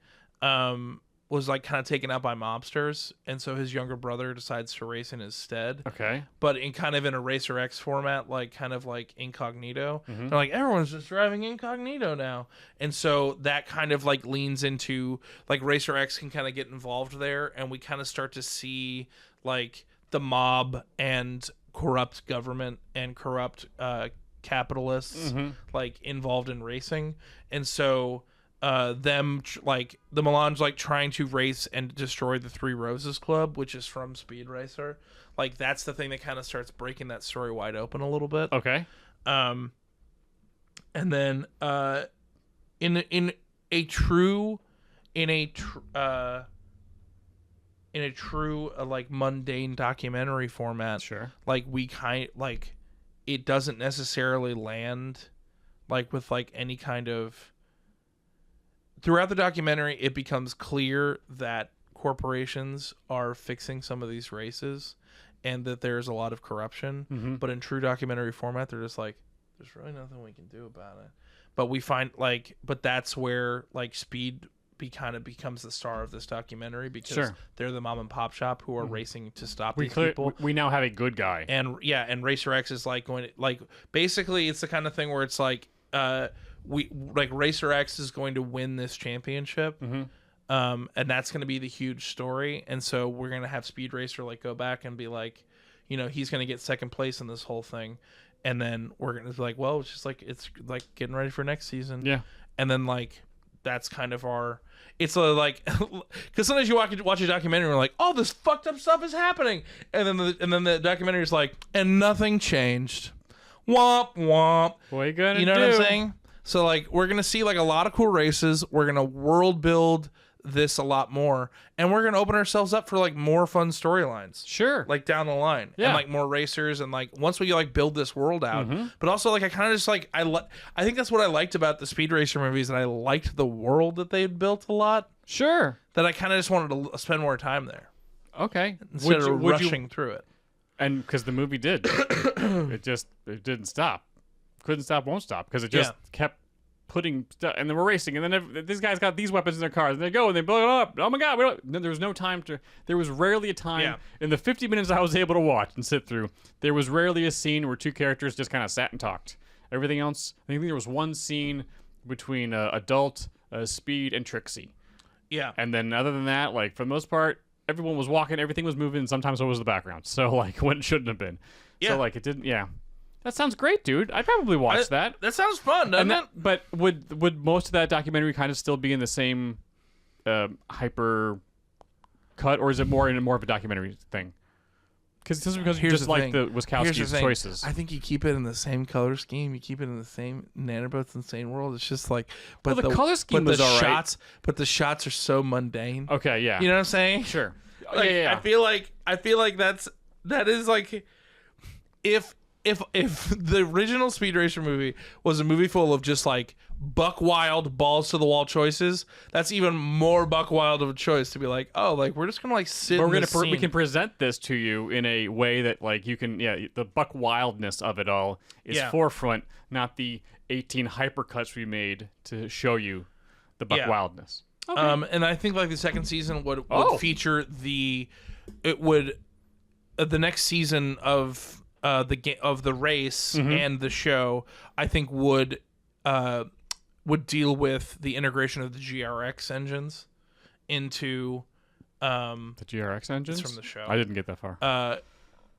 was like kind of taken out by mobsters, and so his younger brother decides to race in his stead. Okay. But in kind of in a Racer X format, like kind of like incognito. Mm-hmm. They're like, everyone's just driving incognito now, and so that kind of like leans into like Racer X can kind of get involved there, and we kind of start to see like the mob and corrupt government and corrupt capitalists like involved in racing, and so like the Melange like trying to race and destroy the Three Roses Club, which is from Speed Racer, like that's the thing that kind of starts breaking that story wide open a little bit. Okay. And then in a true like mundane documentary format, Sure. like it doesn't necessarily land like with like any kind of. Throughout the documentary, it becomes clear that corporations are fixing some of these races and that there's a lot of corruption. Mm-hmm. But in true documentary format, they're just like, there's really nothing we can do about it. But we find but that's where like Speed kind of becomes the star of this documentary, because they're the mom and pop shop who are racing to stop these people. We now have a good guy. And and Racer X is like going to, like, basically it's the kind of thing where it's like, Racer X is going to win this championship, and that's going to be the huge story. And so we're going to have Speed Racer like go back and be like, he's going to get second place in this whole thing, and then we're going to be like, well, it's getting ready for next season. Yeah. And then like that's kind of it's like, because sometimes you watch a documentary and you're like, oh, this fucked up stuff is happening, and then the documentary is like, and nothing changed. Womp womp. What are you gonna do? What I'm saying? So like we're gonna see like a lot of cool races. We're gonna world build this a lot more, and we're gonna open ourselves up for like more fun storylines. Sure. Like down the line, Yeah. and like more racers, and like once we like build this world out. But also like I kind of just like I think that's what I liked about the Speed Racer movies, that I liked the world that they'd built a lot. Sure. That I kind of just wanted to spend more time there Okay. instead of rushing through it. And because the movie did, it didn't stop, couldn't stop, won't stop, because it just kept putting stuff, and then we're racing, and then these guys got these weapons in their cars, and they go and they blow it up. Oh my god! Then there was no time to. There was rarely a time in the 50 minutes I was able to watch and sit through. There was rarely a scene where two characters just kind of sat and talked. Everything else, I think there was one scene between adult Speed and Trixie. Yeah. And then other than that, like for the most part, everyone was walking, everything was moving, and sometimes it was the background. So like when it shouldn't have been. Yeah. So like it didn't. Yeah. That sounds great, dude. I'd probably watch that. That sounds fun, doesn't it? But would most of that documentary kind of still be in the same hyper cut, or is it more of a documentary thing? Because you just like the Wazowski's choices. I think you keep it in the same color scheme. You keep it in the same Nanobots Insane World. It's just like, but the color scheme was all right. But the shots are so mundane. Okay, yeah. You know what I'm saying? Sure. Like, yeah. I feel like that is like, if the original Speed Racer movie was a movie full of just like buck wild balls to the wall choices, that's even more buck wild of a choice to be like, oh, like we're just gonna like sit. But we can present this to you in a way that like you can, the buck wildness of it all is forefront, not the 18 hypercuts we made to show you the buck wildness. Okay. And I think like the second season would feature the next season of the race and the show, I think would deal with the integration of the GRX engines into the GRX engines from the show. I didn't get that far.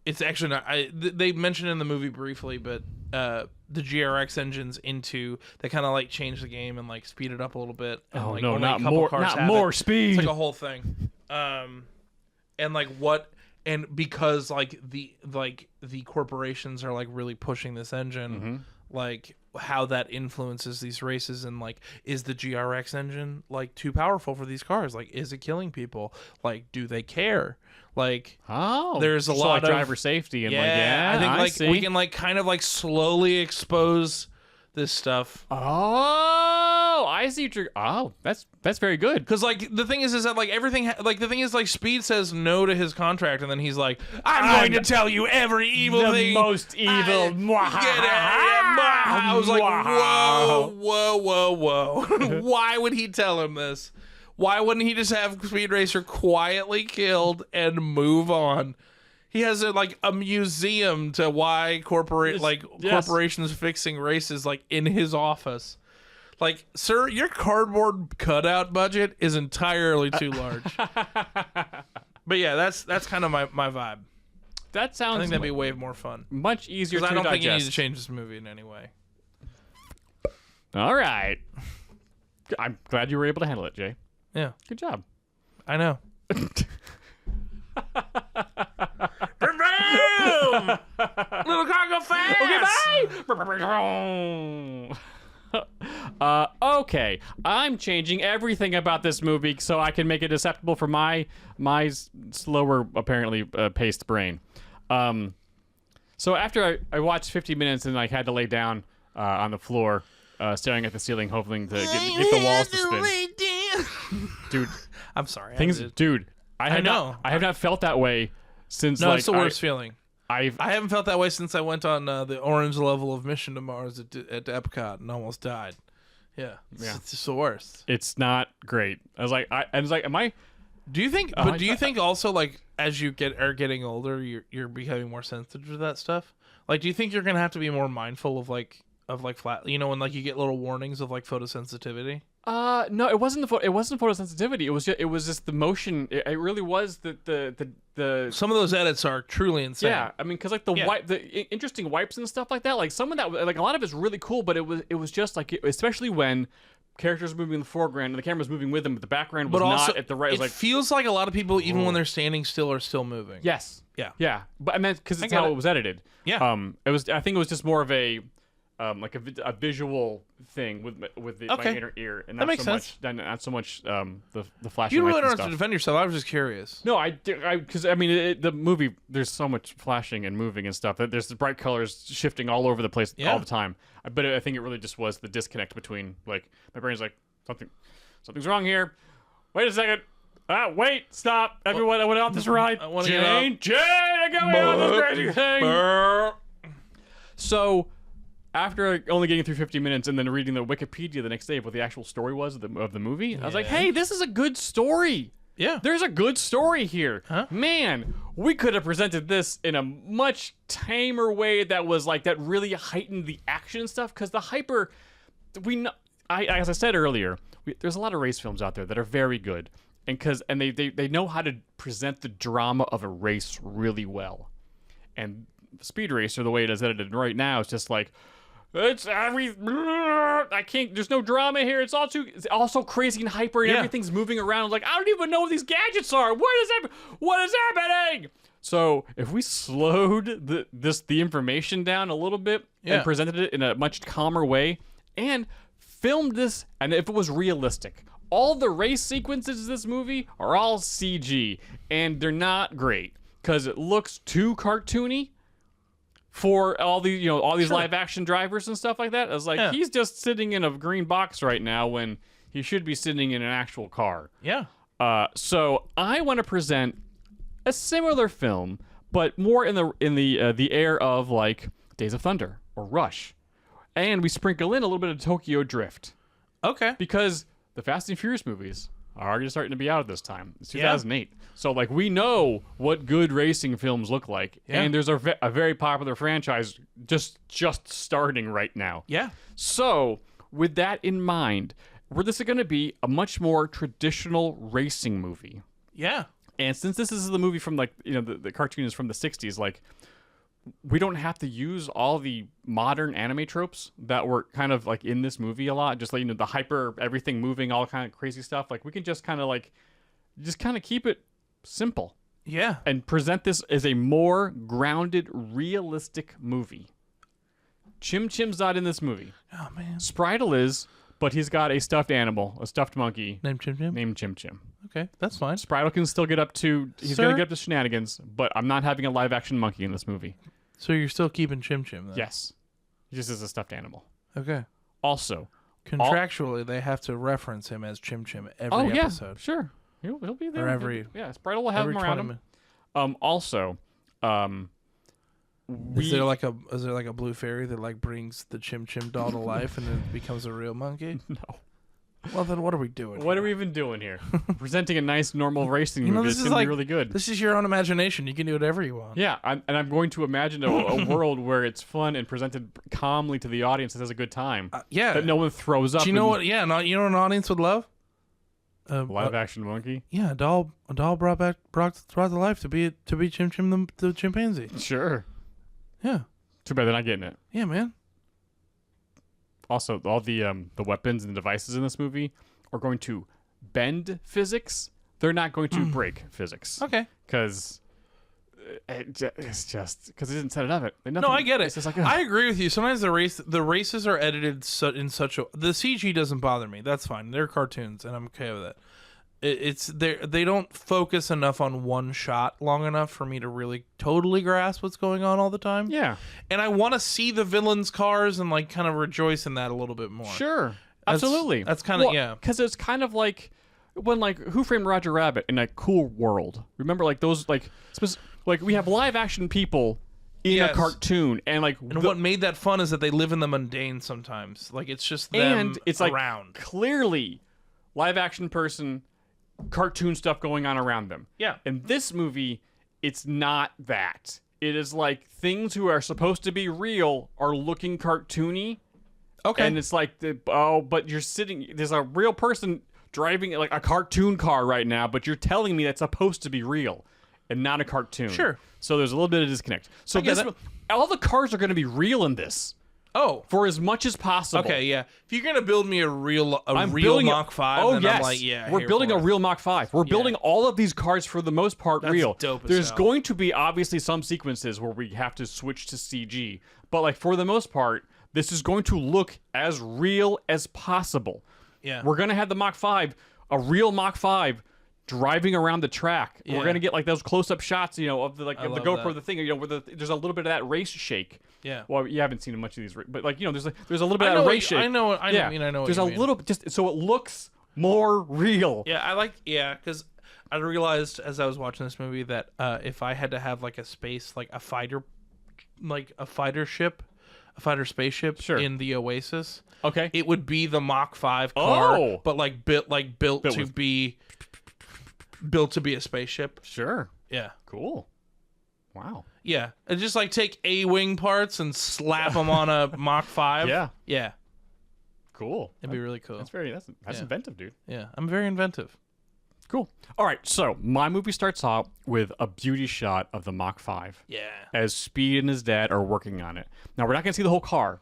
It's actually not. They mentioned in the movie briefly, but the GRX engines they kind of like change the game and like speed it up a little bit. And, oh like, no, only not a couple more, cars not have more it. speed. It's like a whole thing. And like what. And because like the corporations are like really pushing this engine, like how that influences these races, and like is the GRX engine like too powerful for these cars? Like is it killing people? Like do they care? Like there's a lot of driver safety and I think like we can like kind of like slowly expose this stuff. Oh, I see what you're. Oh, that's very good. Because like the thing is that like everything like the thing is like Speed says no to his contract and then he's like, I'm going to tell you every evil the thing. most evil. Get out of here. I was like, whoa. Why would he tell him this? Why wouldn't he just have Speed Racer quietly killed and move on? He has a museum to why corporations fixing races like in his office. Like, sir, your cardboard cutout budget is entirely too large. But yeah, that's kind of my vibe. That sounds. I think that'd be way more fun. Much easier to Because I don't digest. think you need to change this movie in any way. All right. I'm glad you were able to handle it, Jay. Yeah, Good job. I know. Little car go fast. Okay, bye. Okay, I'm changing everything about this movie so I can make it acceptable for my slower, apparently paced brain. So after I watched 50 minutes and I had to lay down on the floor, staring at the ceiling, hoping to get the walls to spin. Dude, I'm sorry. dude. I have not felt that way since. No, like, it's the worst feeling. I haven't felt that way since I went on the orange level of Mission to Mars at Epcot and almost died. Yeah, it's just the worst. It's not great. I was like, am I? Do you think? But do you think also like as you are getting older, you're becoming more sensitive to that stuff? Like, do you think you're gonna have to be more mindful of flat? You know, when like you get little warnings of like photosensitivity. No, it wasn't photosensitivity. It was just the motion. It really was the. Some of those edits are truly insane. Yeah, I mean, because like the interesting wipes and stuff like that. Like some of that, like a lot of it's really cool, but it was just like, especially when characters moving in the foreground and the camera's moving with them, but the background was also, not at the right. It feels like a lot of people, even when they're standing still, are still moving. Yes. Yeah. But I meant because it's how it was edited. Yeah. It was. I think it was just more of a. Like a visual thing with my inner ear, and that makes sense. Not so much the flashing. You really lights don't and have to defend yourself. I was just curious. No, because I mean the movie. There's so much flashing and moving and stuff. There's the bright colors shifting all over the place all the time. But I think it really just was the disconnect between like my brain's like something's wrong here. Wait a second. Wait, stop, everyone! I went off this ride. Jane, I got me off this crazy thing. So. After only getting through 50 minutes and then reading the Wikipedia the next day of what the actual story was of the movie, I was like, hey, this is a good story. Yeah. There's a good story here. Huh? Man, we could have presented this in a much tamer way that was like, that really heightened the action and stuff, because the hyper, as I said earlier, there's a lot of race films out there that are very good, and they know how to present the drama of a race really well. And Speed Racer, the way it is edited right now, is just like, I can't. There's no drama here. It's all so crazy and hyper, and everything's moving around. Like, I don't even know what these gadgets are. What is happening? So if we slowed the information down a little bit and presented it in a much calmer way, and filmed this, and if it was realistic, all the race sequences in this movie are all CG, and they're not great because it looks too cartoony. For all these live action drivers and stuff like that, I was like, he's just sitting in a green box right now when he should be sitting in an actual car. Yeah. So I want to present a similar film, but more in the air of like Days of Thunder or Rush, and we sprinkle in a little bit of Tokyo Drift. Okay. Because the Fast and Furious movies are already starting to be out at this time. It's 2008. So, like, we know what good racing films look like. Yeah. And there's a very popular franchise just starting right now. Yeah. So, with that in mind, this is going to be a much more traditional racing movie. Yeah. And since this is the movie from, like, the cartoon is from the 60s, like, we don't have to use all the modern anime tropes that were kind of like in this movie a lot. Just like, the hyper, everything moving, all kind of crazy stuff. Like, we can just kind of keep it simple. Yeah. And present this as a more grounded, realistic movie. Chim Chim's not in this movie. Oh, man. Spritle is, but he's got a stuffed animal, a stuffed monkey. Named Chim Chim. Okay, that's fine. Spritle can still get up to, he's going to get up to shenanigans, but I'm not having a live action monkey in this movie. So you're still keeping Chim Chim, then? Yes. He just is a stuffed animal. Okay. Also, Contractually, they have to reference him as Chim Chim every Oh, yeah, episode. sure. He'll be there. Or every- Yeah, Spritle will have every him around 20 him. minutes. Also, Is there like a blue fairy that like brings the Chim Chim doll to life and then becomes a real monkey? No. Well, then what are we doing? What are we even doing here? Presenting a nice, normal racing You know, movie. this It's is going to like be really good. This is your own imagination. You can do whatever you want. Yeah, I'm going to imagine a world where it's fun and presented calmly to the audience that has a good time. Yeah. That no one throws up. Do you know what? Yeah, you know what an audience would love? Live action monkey? Yeah, a doll brought to life to be Chim Chim the chimpanzee. Sure. Yeah. Too bad they're not getting it. Yeah, man. Also, all the weapons and devices in this movie are going to bend physics. They're not going to break physics. Okay. Because it's just because they didn't set it up. No, I get it. It's just like, I agree with you. Sometimes the races are edited in such a the CG doesn't bother me. That's fine. They're cartoons, and I'm okay with it. They don't focus enough on one shot long enough for me to really totally grasp what's going on all the time. yeah, And I want to see the villains' cars and like kind of rejoice in that a little bit more. sure, That's- absolutely. that's kinda- yeah. Because it's kind of like when like Who Framed Roger Rabbit in a cool world. Remember like those like we have live action people in Yes. a cartoon and like And what made that fun is that they live in the mundane sometimes. Like it's just them and it's like around. clearly live action person, cartoon stuff going on around them. Yeah. In this movie, it's not that. It is like things who are supposed to be real are looking cartoony. Okay. And it's like, but you're sitting, there's a real person driving like a cartoon car right now, but you're telling me that's supposed to be real and not a cartoon. Sure. So there's a little bit of disconnect. So get this, it. all the cars are going to be real in this Oh. for as much as possible. Okay, yeah. If you're gonna build me a real building Mach 5, Oh then yes, I'm like, yeah. we're here building for a it. real Mach 5. We're building all of these cars for the most part That's real. dope as There's hell. going to be obviously some sequences where we have to switch to CG, but like for the most part, this is going to look as real as possible. Yeah. We're gonna have the Mach 5, a real Mach 5. Driving around the track, Yeah. we're gonna get like those close-up shots, you know, of the of the love GoPro, that. the thing, you know, where there's a little bit of that race shake. Yeah. Well, you haven't seen much of these, but like you know, there's a little bit I of know that what race you- shake. I know what- I yeah. mean, I know what There's you a mean. little just so it looks more real. Yeah, because I realized as I was watching this movie that if I had to have like a space, like a fighter spaceship Sure. in the Oasis, Okay. it would be the Mach 5 car, Oh. but built to with- be built to be a spaceship. Sure. Yeah. Cool. Wow. Yeah. And just like take A-wing parts and slap them on a Mach 5. Yeah. Yeah. Cool. It'd be really cool. That's Yeah. inventive, dude. Yeah. I'm very inventive. Cool. All right. So my movie starts out with a beauty shot of the Mach 5 Yeah. as Speed and his dad are working on it. Now we're not gonna see the whole car.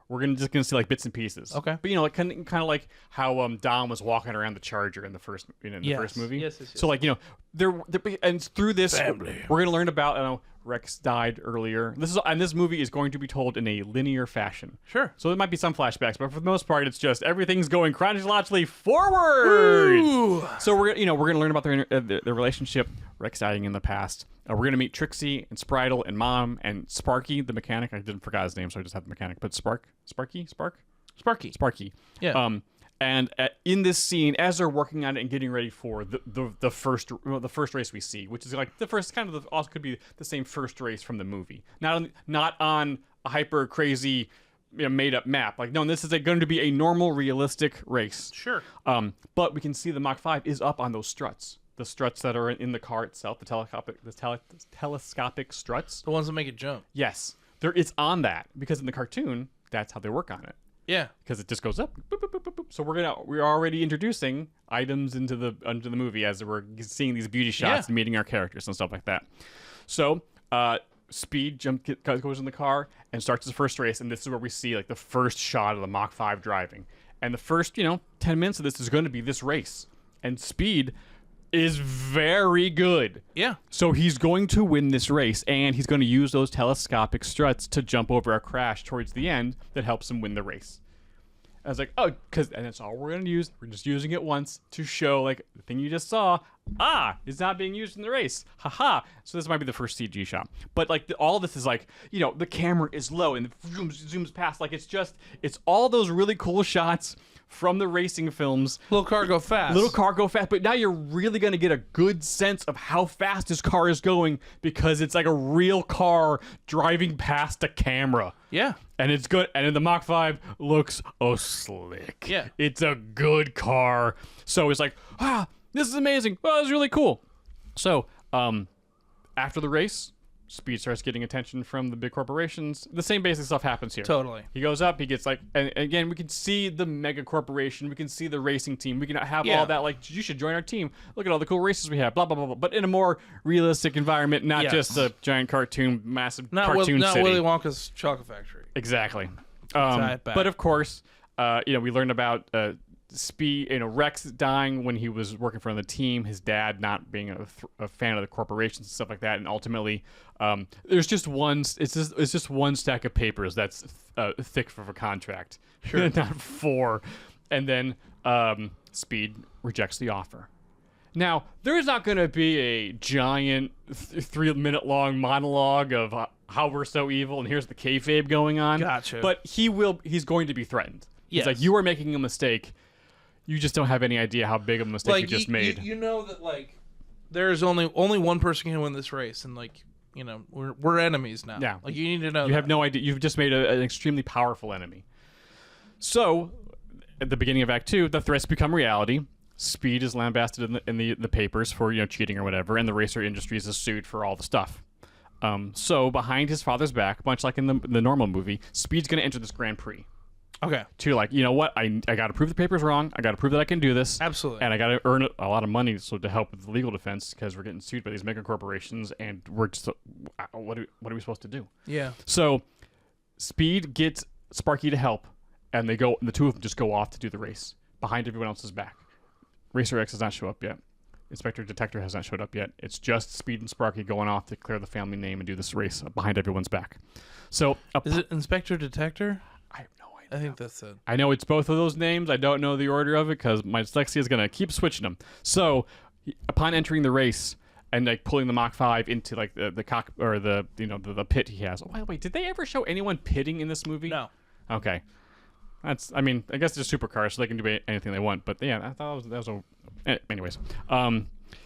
We're just gonna see like bits and pieces. Okay. But you know, like kind of like how Dom was walking around the Charger in the first Yes. first movie. Yes. So like you know, they're and through this we're gonna learn about Rex died earlier. This movie is going to be told in a linear fashion. Sure. So there might be some flashbacks, but for the most part, it's just everything's going chronologically forward. Ooh. So we're gonna learn about their relationship. Rex dying in the past. We're gonna meet Trixie and Spritle and Mom and Sparky the mechanic. I didn't forget his name, so I just had the mechanic. But Sparky. Yeah. And in this scene, as they're working on it and getting ready for the first race we see, which is like the first kind of also could be the same first race from the movie, not on a hyper crazy made up map. Like no, this is going to be a normal, realistic race. Sure. But we can see the Mach 5 is up on those struts. The struts that are in the car itself, the telescopic struts. The ones that make it jump. Yes, it's on that because in the cartoon, that's how they work on it. Yeah. Because it just goes up. Boop, boop, boop, boop, boop. So we're already introducing items into the movie as we're seeing these beauty shots and meeting our characters and stuff like that. So Speed goes in the car and starts his first race, and this is where we see like the first shot of the Mach 5 driving. And the first 10 minutes of this is going to be this race, and Speed is very good. Yeah. So he's going to win this race, and he's going to use those telescopic struts to jump over a crash towards the end that helps him win the race. I was like, oh, and that's all we're going to use. We're just using it once to show, like, the thing you just saw, is not being used in the race. Haha. So this might be the first CG shot. But, like, all this is, like, you know, the camera is low and it zooms past. Like, it's all those really cool shots from the racing films. Little car go fast. But now you're really going to get a good sense of how fast his car is going because it's like a real car driving past a camera. Yeah. And it's good. And then the Mach 5 looks slick. Yeah. It's a good car. So it's like, this is amazing. Oh, this is really cool. So, after the race, Speed starts getting attention from the big corporations. The same basic stuff happens here. Totally. He goes up, he gets like, and again, we can see the mega corporation, we can see the racing team, we can have all that, like, you should join our team. Look at all the cool races we have, blah, blah, blah, blah. But in a more realistic environment, not just a giant cartoon, massive cartoon not city. Willy Wonka's chocolate factory. Exactly. But But of course, we learned about Speed, Rex dying when he was working for the team, his dad not being a fan of the corporations and stuff like that, and ultimately, there's just one. It's just one stack of papers that's thick for a contract, sure, not four, and then Speed rejects the offer. Now, there is not going to be a giant 3-minute long monologue of how we're so evil and here's the kayfabe going on. Gotcha. But he's going to to be threatened. Yes. It's like, you are making a mistake. You just don't have any idea how big of a mistake you just made. You know that, like, there's only one person can win this race, and, like, we're enemies now. Yeah. Like, you need to know You have no idea. You've just made an extremely powerful enemy. So, at the beginning of Act 2, the threats become reality. Speed is lambasted in the papers for cheating or whatever, and the racer industries is sued for all the stuff. So, behind his father's back, much like in the normal movie, Speed's going to enter this Grand Prix. Okay. To, like, you know what? I got to prove the paper's wrong. I got to prove that I can do this. Absolutely. And I got to earn a lot of money to help with the legal defense because we're getting sued by these mega corporations, and we're just what are we supposed to do? Yeah. So Speed gets Sparky to help, and the two of them just go off to do the race behind everyone else's back. Racer X has not shown up yet. Inspector Detector has not showed up yet. It's just Speed and Sparky going off to clear the family name and do this race behind everyone's back. So is it Inspector Detector? I have no idea. I think that's it. I know it's both of those names. I don't know the order of it because my dyslexia is gonna keep switching them. So, upon entering the race and like pulling the Mach 5 into like the cock or the pit he has. Oh, by the way, did they ever show anyone pitting in this movie? No. Okay. I guess they're supercars, so they can do anything they want. But yeah, I thought that was anyways.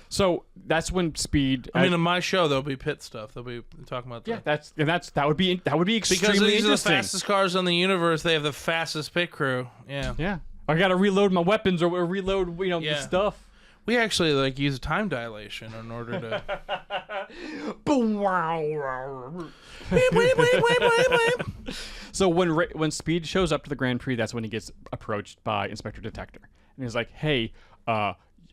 So that's when Speed. In my show there'll be pit stuff. They'll be talking about that. Yeah, that would be extremely because these are the interesting. fastest cars in the universe. They have the fastest pit crew. Yeah. Yeah. I gotta reload my weapons or reload the stuff. We actually use time dilation in order to. So when Speed shows up to the Grand Prix, that's when he gets approached by Inspector Detector, and he's like, "Hey,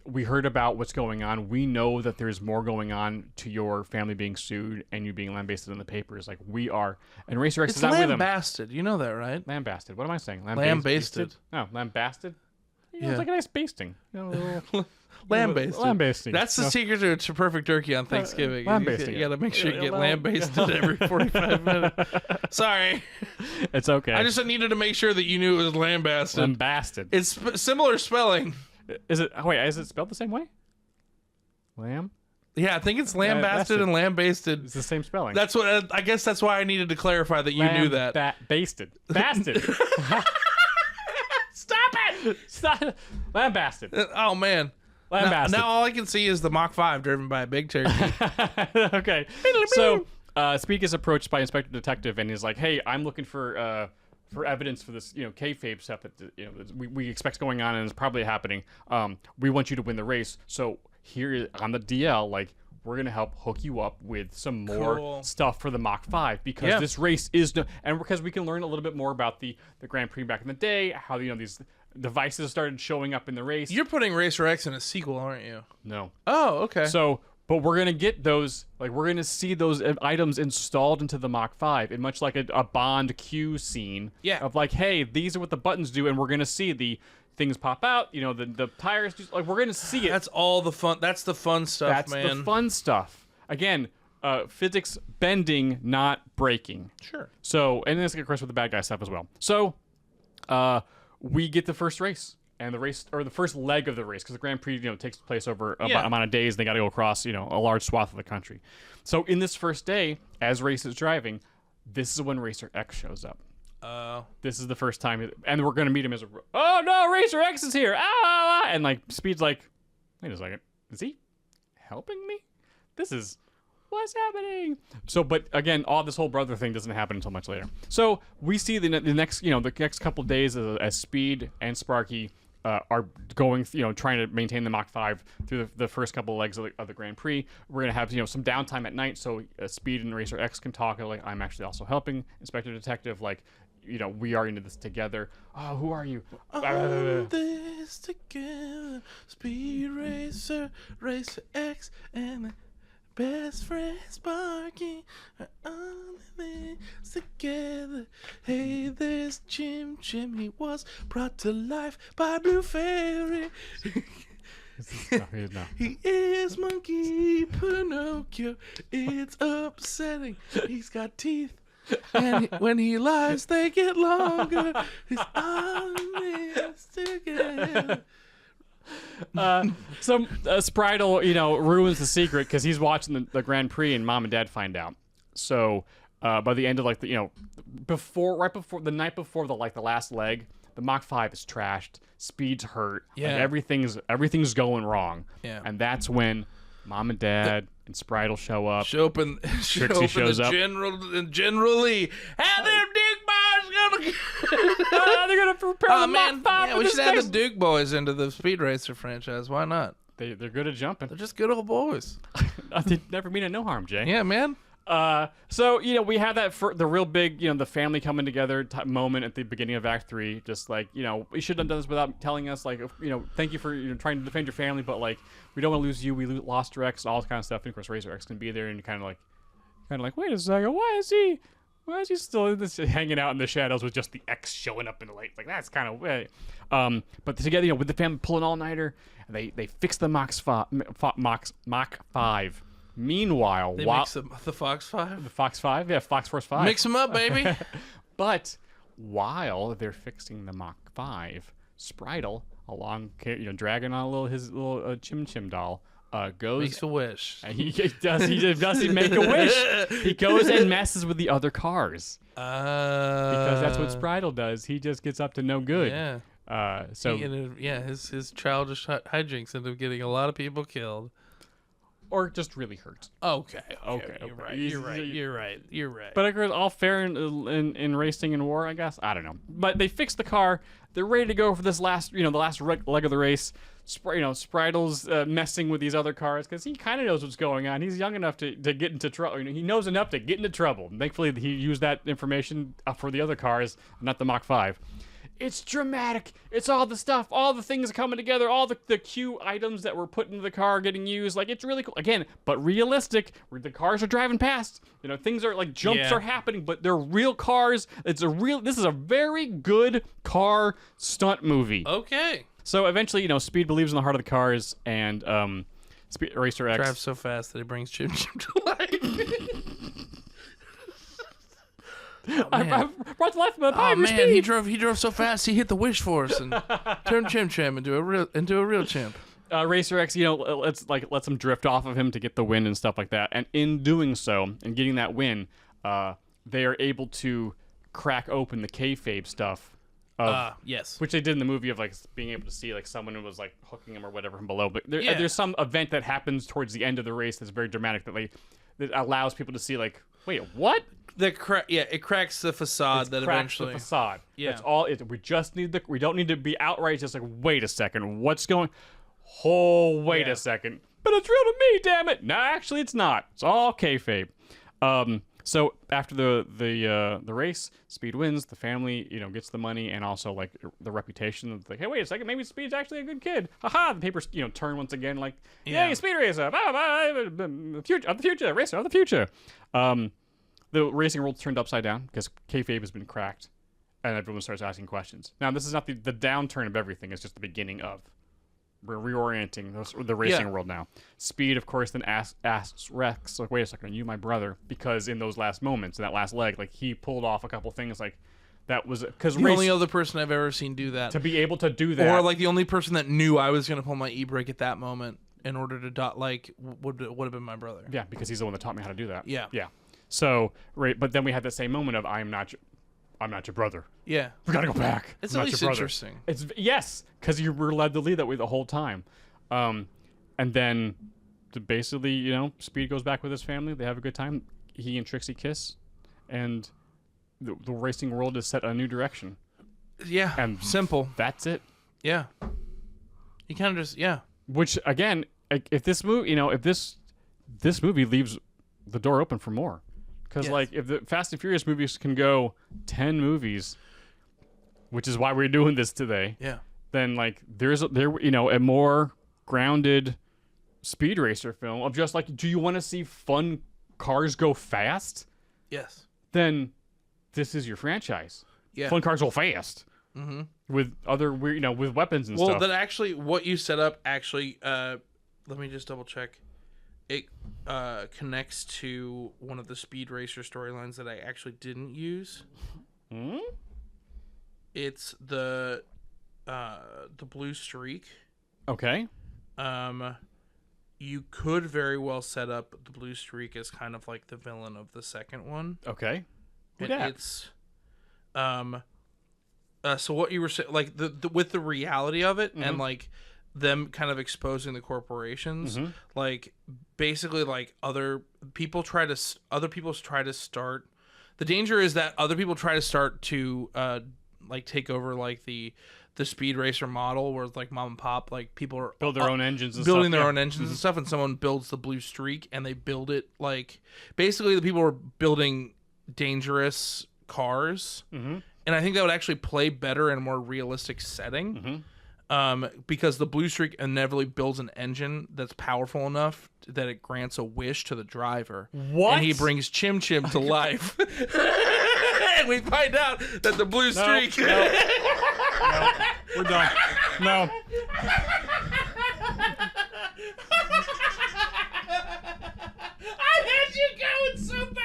we heard about what's going on. We know that there's more going on to your family being sued and you being lambasted in the papers. Like, we are." And Racer X is not with him. Lambasted. You know that, right? Lambasted. What am I saying? Lambasted. No, lambasted. Yeah. It's like a nice basting. Lambasted. Lambasting. That's the secret to perfect turkey on Thanksgiving. Lambasting. You got to make sure you get lambasted every 45 minutes. Sorry. It's okay. I just needed to make sure that you knew it was lambasted. Lambasted. It's similar spelling. Is it? Wait, is it spelled the same way? Lamb? Yeah, I think it's lambasted and lambasted. It's the same spelling. That's what I guess. That's why I needed to clarify that you knew that. Basted. Basted. Stop it! Stop. Lambasted. Oh man. Lambasted. Now all I can see is the Mach 5 driven by a big turkey. Okay. So Speed gets approached by Inspector Detective and he's like, "Hey, I'm looking for evidence for this, kayfabe stuff that we expect going on and is probably happening. We want you to win the race. So here on the DL, like, we're gonna help hook you up with some more stuff for the Mach 5 because this race is and because we can learn a little bit more about the Grand Prix back in the day, how these devices started showing up in the race. You're putting Racer X in a sequel, aren't you? No. Oh, okay. So. But we're going to get those, we're going to see those items installed into the Mach 5 in much like a Bond Q scene of like, hey, these are what the buttons do, and we're going to see the things pop out, the tires, we're going to see it. That's all the fun, that's the fun stuff, man. That's the fun stuff. Again, physics bending, not breaking. Sure. So, and this, of course, with the bad guy stuff as well. So, we get the first race. And the race, or the first leg of the race, because the Grand Prix, takes place over about amount of days. They got to go across, a large swath of the country. So in this first day, as Race is driving, this is when Racer X shows up. This is the first time, and we're gonna meet him as oh no, Racer X is here! Ah! And like Speed's like, wait a second, is he helping me? This is what's happening. So, but again, all this whole brother thing doesn't happen until much later. So we see the next, the next couple of days as Speed and Sparky are going, trying to maintain the Mach 5 through the first couple of legs of the Grand Prix. We're going to have, some downtime at night so Speed and Racer X can talk. Like, I'm actually also helping Inspector Detective. Like, we are into this together. Oh, who are you? This together. Speed Racer, Racer X, and my best friend Sparky are all in this together. Hey, there's Chim Chim. He was brought to life by Blue Fairy. No. He is Monkey Pinocchio. It's upsetting. He's got teeth. And when he lies, they get longer. He's all in this together. Spritle, ruins the secret because he's watching the Grand Prix and Mom and Dad find out. So by the end of right before the night before the last leg, the Mach 5 is trashed. Speed's hurt. Yeah. Everything's going wrong. Yeah. And that's when Mom and Dad and Spritle show up. Trixie shows up. General Lee. And them Duke boys gonna They're gonna prepare the Mach 5. Yeah, we should add the Duke boys into the Speed Racer franchise. Why not? They're good at jumping. They're just good old boys. They never mean no harm, Jay. Yeah, man. So we have that the real big, the family coming together moment at the beginning of Act 3. Just like, we should have done this without telling us, like, thank you for trying to defend your family, but like, we don't want to lose you. We lost Rex, all this kind of stuff. And of course, Racer X can be there, and kind of like, wait a second, why is he still in this, hanging out in the shadows with just the X showing up in the light? Like, that's kind of weird. But together, with the family pulling all nighter, they fix the Mach 5. Meanwhile, They mix the Fox 5? The Fox 5? Yeah, Fox Force 5. Mix them up, baby. But while they're fixing the Mach 5, Spritle, dragging on his little Chim Chim doll, goes... Makes a wish. He does make a wish. He goes and messes with the other cars. Because that's what Spritle does. He just gets up to no good. Yeah. His childish hijinks end up getting a lot of people killed. Or just really hurt. Okay. You're right. But of course, all fair in racing and war, I guess. I don't know. But they fixed the car. They're ready to go for this last, the last leg of the race. Spritle's messing with these other cars because he kind of knows what's going on. He's young enough to get into trouble. He knows enough to get into trouble. And thankfully, he used that information for the other cars, not the Mach 5. It's dramatic. It's all the stuff. All the things coming together. All the cue items that were put into the car getting used. Like, it's really cool. Again, but realistic. The cars are driving past. Things are like jumps are happening, but they're real cars. This is a very good car stunt movie. Okay. So eventually, Speed believes in the heart of the cars, and Racer X drives so fast that he brings Chim Chim to life. I brought to life my Oh man, he drove so fast he hit the wish force and turned Chim Chim into a real chimp. Racer X, lets him drift off of him to get the win and stuff like that. And in doing so, and getting that win, they are able to crack open the kayfabe stuff. Yes. Which they did in the movie of being able to see someone who was hooking him or whatever from below. But there's some event that happens towards the end of the race that's very dramatic that allows people to see wait, what? It cracks the facade eventually. The facade. Yeah. That's all. We don't need to be outright just wait a second, what's going? Oh, wait a second. But it's real to me, damn it. No, actually, it's not. It's all kayfabe. So after the race, Speed wins. The family, gets the money and also the reputation of hey, wait a second, maybe Speed's actually a good kid. Haha! The papers, turn once again yay, Speed Racer, the future, racer of the future. The racing world turned upside down because kayfabe has been cracked, and everyone starts asking questions. Now, this is not the downturn of everything; it's just the beginning of. We're reorienting the racing world now. Speed, of course, then asks Rex, wait a second, are you my brother? Because in those last moments, in that last leg, he pulled off a couple things That was because The only other person I've ever seen do that. to be able to do that, Or like the only person that knew I was going to pull my e-brake at that moment in order to would have been my brother. yeah, because he's the one that taught me how to do that. Yeah. yeah. So but then we had that same moment of I'm not your brother. Yeah. We gotta go back. It's I'm at not least your brother. interesting. It's yes, because you were led to lead that way the whole time, and then basically Speed goes back with his family. They have a good time. He and Trixie kiss, and the racing world is set a new direction. Yeah. And simple. That's it. Yeah. You kind of just Which again, if this movie, if this movie leaves the door open for more, because Yes. like if the Fast and Furious movies can go 10 movies, which is why we're doing this today. Yeah. Then like there's a more grounded speed racer film of just like, do you want to see fun cars go fast? Yes. Then this is your franchise. Yeah. Fun cars go fast. Mm-hmm. With other weird, with weapons and stuff. Well, that actually, what you set up actually, let me just double check. It connects to one of the Speed Racer storylines that I actually didn't use. Hmm? It's the Blue Streak. Okay. You could very well set up the Blue Streak as kind of like the villain of the second one. Okay. And it's so what you were saying, like the with the reality of it, and like them kind of exposing the corporations, like basically like other people try to start. The danger is that other people try to start to like take over like the Speed Racer model, where it's like mom and pop, like people are build their own engines and building stuff. their own engines and stuff, and someone builds the Blue Streak, and they build it like basically the people are building dangerous cars, and I think that would actually play better in a more realistic setting, because the Blue Streak inevitably builds an engine that's powerful enough that it grants a wish to the driver. What? And he brings Chim Chim to life. And we find out that the Blue Streak. No, we're done. No. I had you going so bad.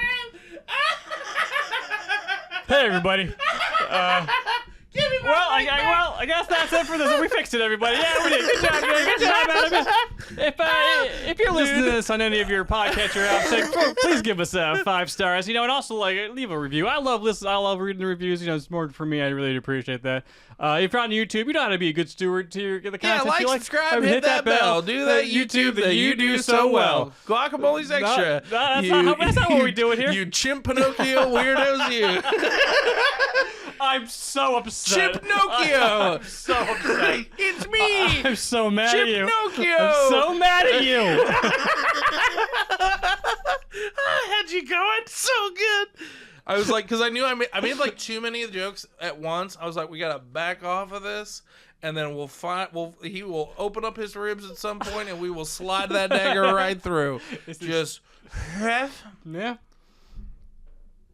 Hey, everybody. Give me my I guess that's it for this. We fixed it, everybody. Yeah, we did. Good job, man. Good job, Adam. If you're listening to this on any of your podcatcher apps, please give us 5 stars. And also like leave a review. I love reading the reviews. It's more for me. I really appreciate that. If you're on YouTube, you know how to be a good steward to the content. like, you subscribe, hit that bell. Do that YouTube that you do so well. Guacamole's extra. That's not what we do it here. You chimp Pinocchio weirdos, you. I'm so upset. Chip-Nocchio. I'm so upset. It's me. I'm so mad at you. Chip-Nocchio. I'm so mad at you. I had you going so good. I was like, because I knew I made like too many jokes at once. I was like, we gotta back off of this, and then he will open up his ribs at some point, and we will slide that dagger right through. Just yeah.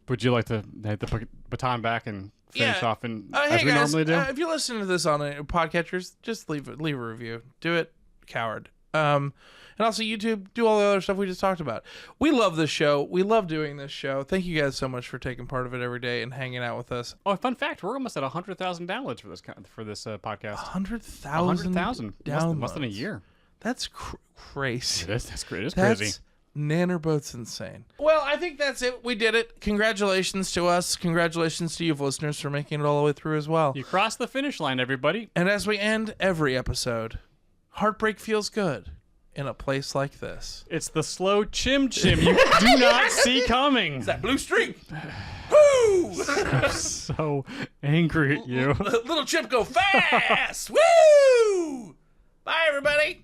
Would you like to hit the baton back and finish off as hey we guys, normally do? if you're listening to this on a podcatchers, just leave a review. Do it, coward. And also YouTube, do all the other stuff we just talked about. We love this show. We love doing this show. Thank you guys so much for taking part of it every day and hanging out with us. Oh, fun fact: we're almost at 100,000 downloads for this podcast. 100,000 downloads. Less than a year. That's crazy. It is. That's great. It's That's crazy. Nannerboat's insane. Well, I think that's it. We did it. Congratulations to us. Congratulations to you listeners for making it all the way through as well. You crossed the finish line, everybody. And as we end every episode, heartbreak feels good in a place like this. It's the slow chim chim you do not see coming. It's that Blue Streak. Woo! I'm so angry at you. Little chip go fast. Woo! Bye, everybody.